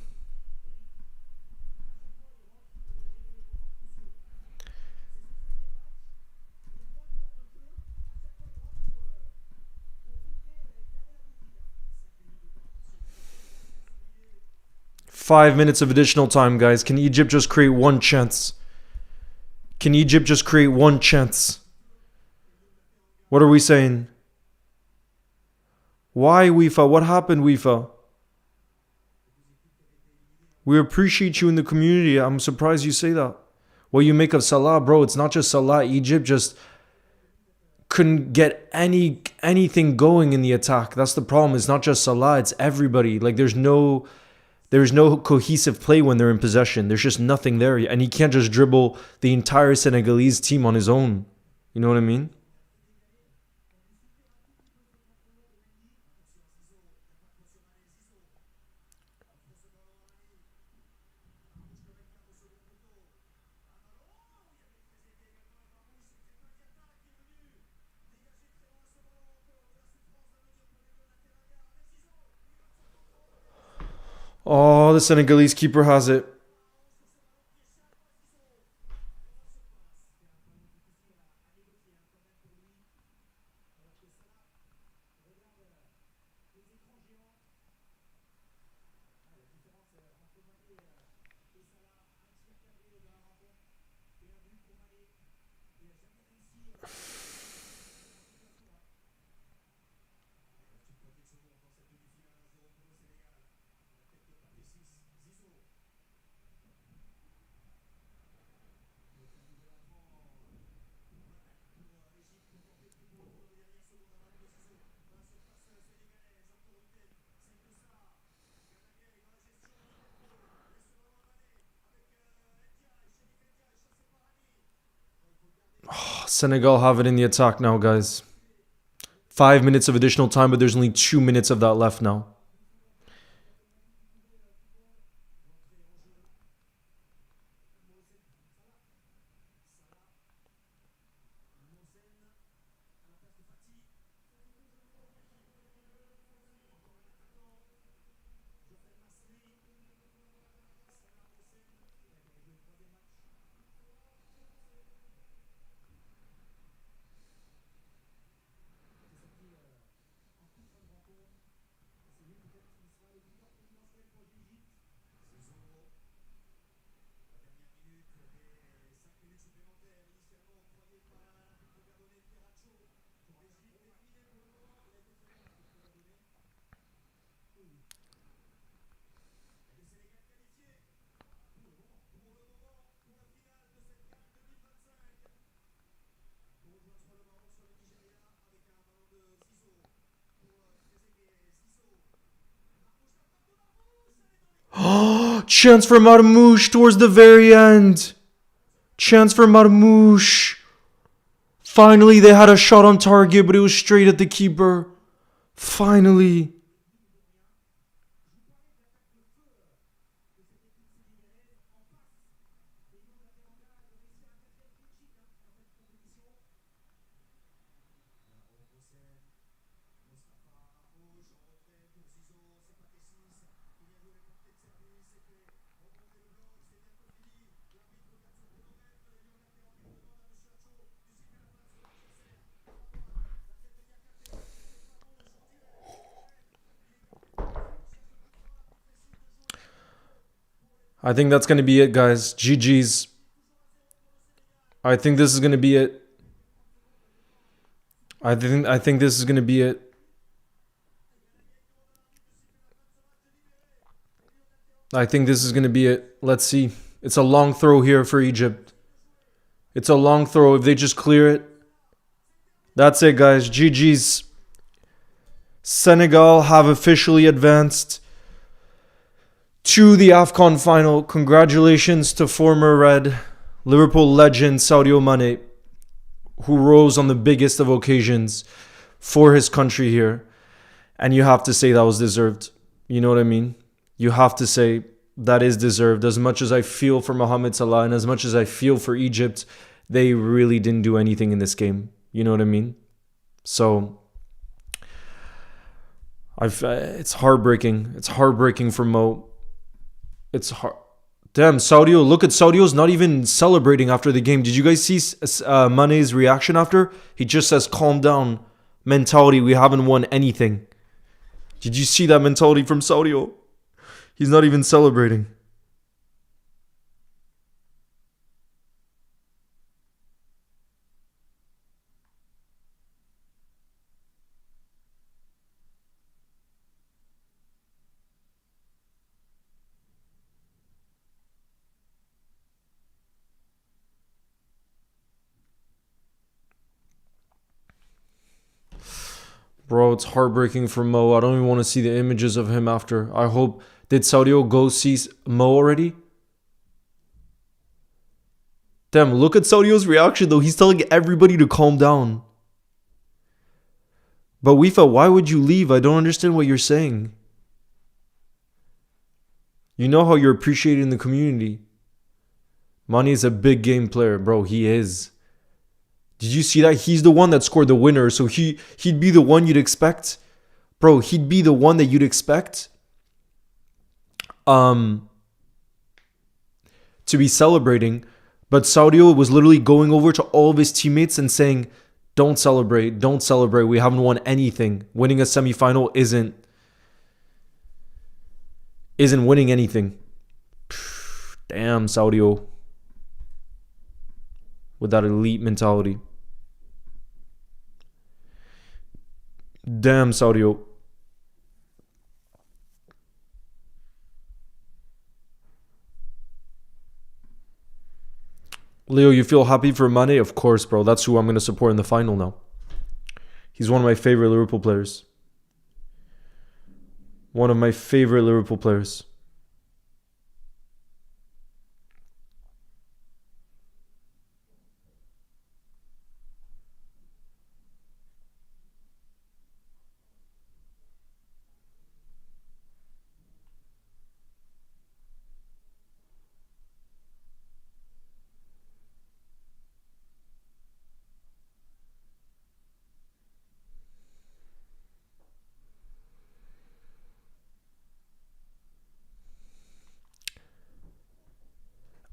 Five minutes of additional time, guys. Can Egypt just create one chance? Can Egypt just create one chance? What are we saying? Why, Wifa? What happened, Wifa? We appreciate you in the community. I'm surprised you say that. What you make of Salah, bro? It's not just Salah. Egypt just couldn't get anything going in the attack. That's the problem. It's not just Salah. It's everybody. Like there's no cohesive play when they're in possession. There's just nothing there, and he can't just dribble the entire Senegalese team on his own. You know what I mean? Oh, the Senegalese keeper has it. Senegal have it in the attack now, guys. 5 minutes of additional time, but there's only 2 minutes of that left now. Chance for Marmouche towards the very end. Chance for Marmouche. Finally, they had a shot on target, but it was straight at the keeper. Finally. I think that's going to be it, guys. GG's. I think this is going to be it. I think this is going to be it. I think this is going to be it. Let's see. It's a long throw here for Egypt. It's a long throw. If they just clear it. That's it, guys. GG's. Senegal have officially advanced to the AFCON final. Congratulations to former Red Liverpool legend Sadio Mane, who rose on the biggest of occasions for his country here. And you have to say that was deserved. You know what I mean? You have to say that is deserved. As much as I feel for Mohamed Salah and as much as I feel for Egypt, they really didn't do anything in this game. You know what I mean? So It's heartbreaking. It's heartbreaking for Mo. It's hard. Damn, Sadio. Look at Sadio's not even celebrating after the game. Did you guys see Mane's reaction after? He just says, calm down. Mentality. We haven't won anything. Did you see that mentality from Sadio? He's not even celebrating. Bro, it's heartbreaking for Mo. I don't even want to see the images of him after. I hope. Did Sadio go see Mo already? Damn, look at Sadio's reaction though. He's telling everybody to calm down. But Wifa, why would you leave? I don't understand what you're saying. You know how you're appreciating the community. Mane is a big game player, bro. He is. Did you see that? He's the one that scored the winner, so he'd be the one you'd expect. Bro, he'd be the one that you'd expect to be celebrating. But Sadio was literally going over to all of his teammates and saying, don't celebrate, don't celebrate. We haven't won anything. Winning a semifinal isn't winning anything. Damn, Sadio. With that elite mentality. Damn, Sadio. Leo, you feel happy for Mane? Of course, bro. That's who I'm going to support in the final now. He's one of my favorite Liverpool players. One of my favorite Liverpool players.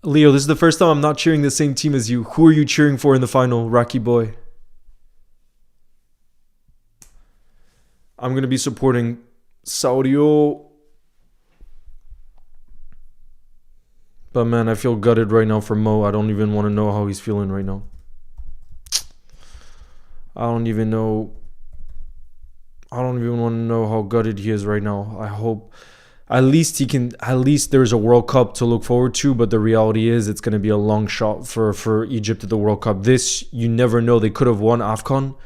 Leo, this is the first time I'm not cheering the same team as you. Who are you cheering for in the final, Rocky boy? I'm going to be supporting Sadio. But man, I feel gutted right now for Mo. I don't even want to know how he's feeling right now. I don't even want to know how gutted he is right now. I hope at least there's a World Cup to look forward to, but the reality is it's going to be a long shot for Egypt at the World Cup. This, you never know. They could have won AFCON.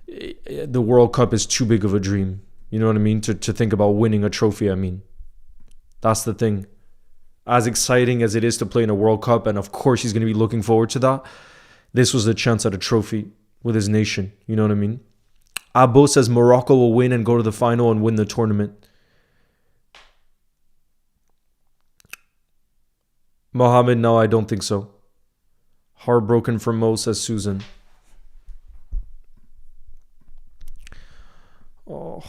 The World Cup is too big of a dream. You know what I mean? To think about winning a trophy, I mean. That's the thing. As exciting as it is to play in a World Cup, and of course he's going to be looking forward to that, this was the chance at a trophy with his nation. You know what I mean? Abo says Morocco will win and go to the final and win the tournament. Mohamed, no, I don't think so. Heartbroken for Mo, says Susan. Oh.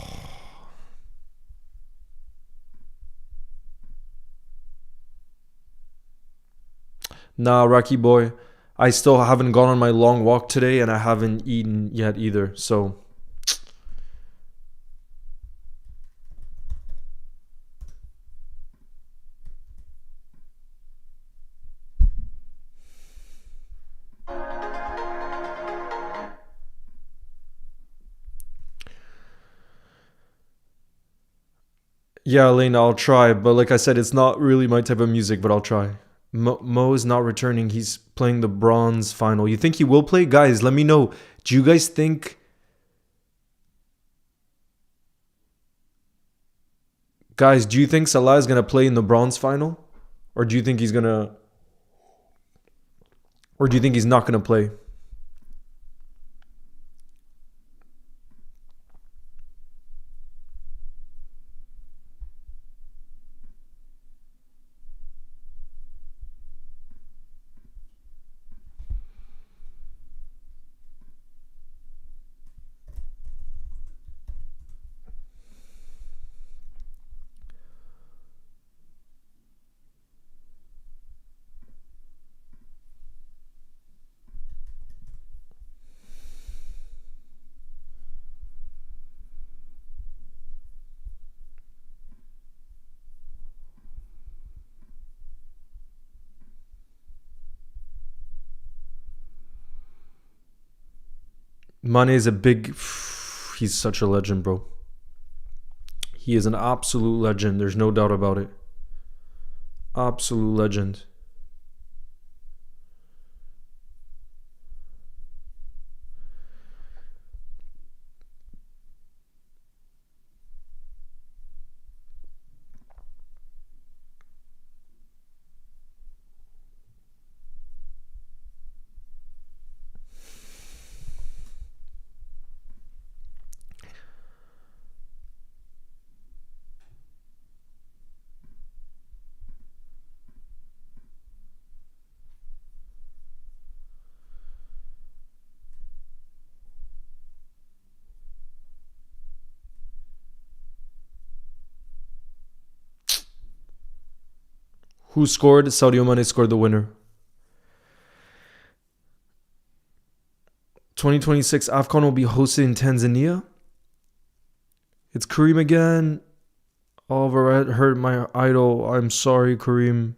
Nah, Rocky boy. I still haven't gone on my long walk today and I haven't eaten yet either. So yeah, Elena, I'll try. But like I said, it's not really my type of music, but I'll try. Mo is not returning. He's playing the bronze final. You think he will play? Guys, let me know. Do you guys think... Guys, do you think Salah is going to play in the bronze final? Or do you think he's going to... Or do you think he's not going to play? Mane is a big. He's such a legend, bro. He is an absolute legend. There's no doubt about it. Absolute legend. Who scored? Sadio Mane scored the winner. 2026 AFCON will be hosted in Tanzania. It's Kareem again. Oliver hurt my idol. I'm sorry, Kareem.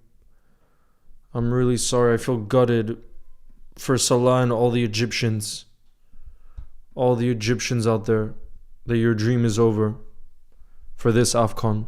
I'm really sorry. I feel gutted for Salah and all the Egyptians. All the Egyptians out there. That your dream is over for this AFCON.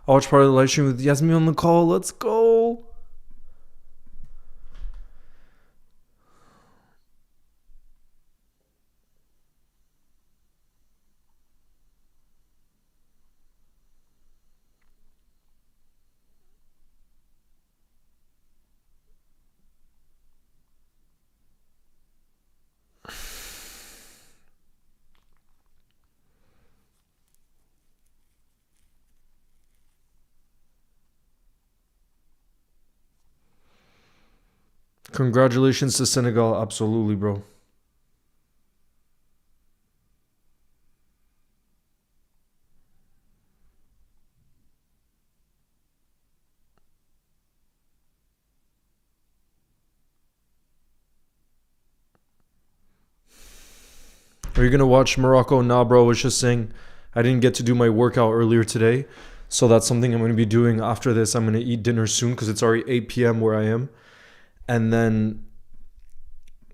I watched part of the live stream with Yasmin on the call. Let's go. Congratulations to Senegal. Absolutely, bro. Are you going to watch Morocco? Nah, bro. I was just saying I didn't get to do my workout earlier today. So that's something I'm going to be doing after this. I'm going to eat dinner soon because it's already 8 p.m. where I am. And then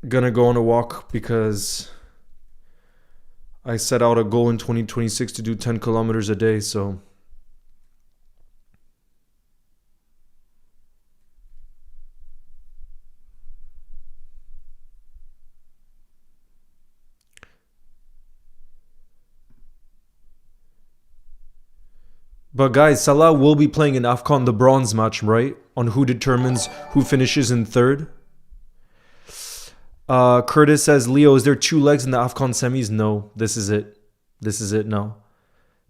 gonna go on a walk because I set out a goal in 2026 to do 10 kilometers a day. So but guys, Salah will be playing in AFCON, the bronze match, right? On who determines who finishes in third. Curtis says, Leo, is there 2 legs in the AFCON semis? No, this is it. This is it now.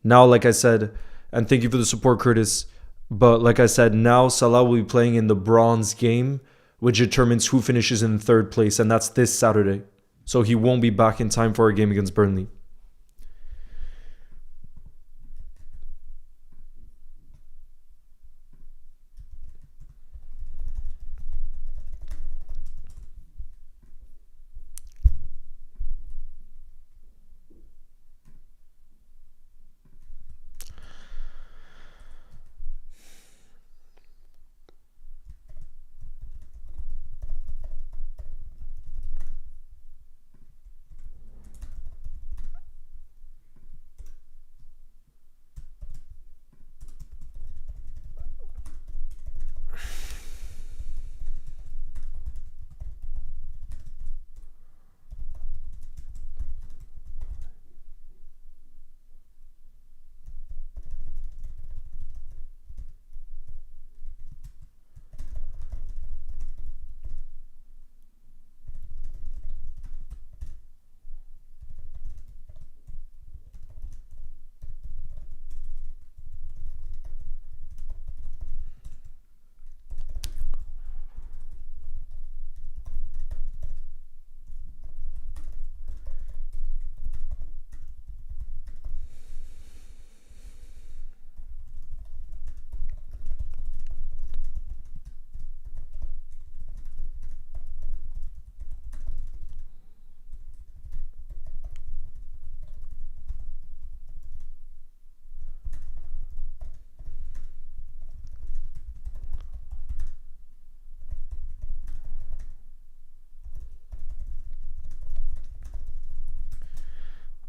Now, like I said, and thank you for the support, Curtis. But like I said, now Salah will be playing in the bronze game, which determines who finishes in third place. And that's this Saturday. So he won't be back in time for our game against Burnley.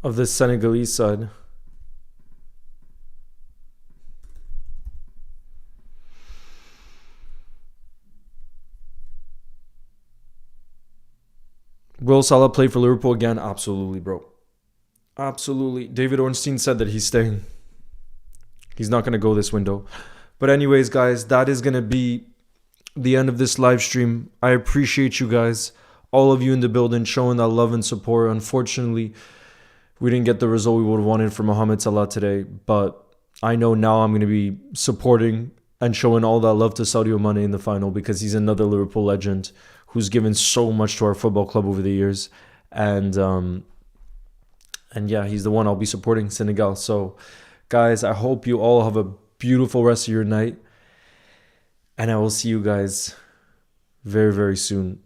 of the Senegalese side. Will Salah play for Liverpool again? Absolutely, bro. Absolutely. David Ornstein said that he's staying. He's not going to go this window. But anyways, guys, that is going to be the end of this live stream. I appreciate you guys, all of you in the building, showing that love and support. Unfortunately, we didn't get the result we would have wanted for Mohamed Salah today. But I know now I'm going to be supporting and showing all that love to Sadio Mane in the final, because he's another Liverpool legend who's given so much to our football club over the years. And yeah, he's the one I'll be supporting, Senegal. So, guys, I hope you all have a beautiful rest of your night. And I will see you guys very, very soon.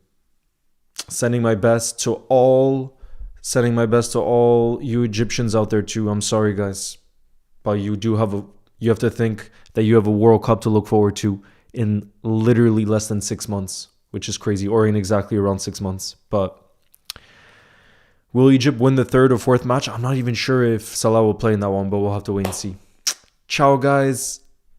Sending my best to all you Egyptians out there too. I'm sorry, guys. But you have to think that you have a World Cup to look forward to in literally less than 6 months, which is crazy, or in exactly around 6 months. But will Egypt win the third or fourth match? I'm not even sure if Salah will play in that one, but we'll have to wait and see. Ciao, guys.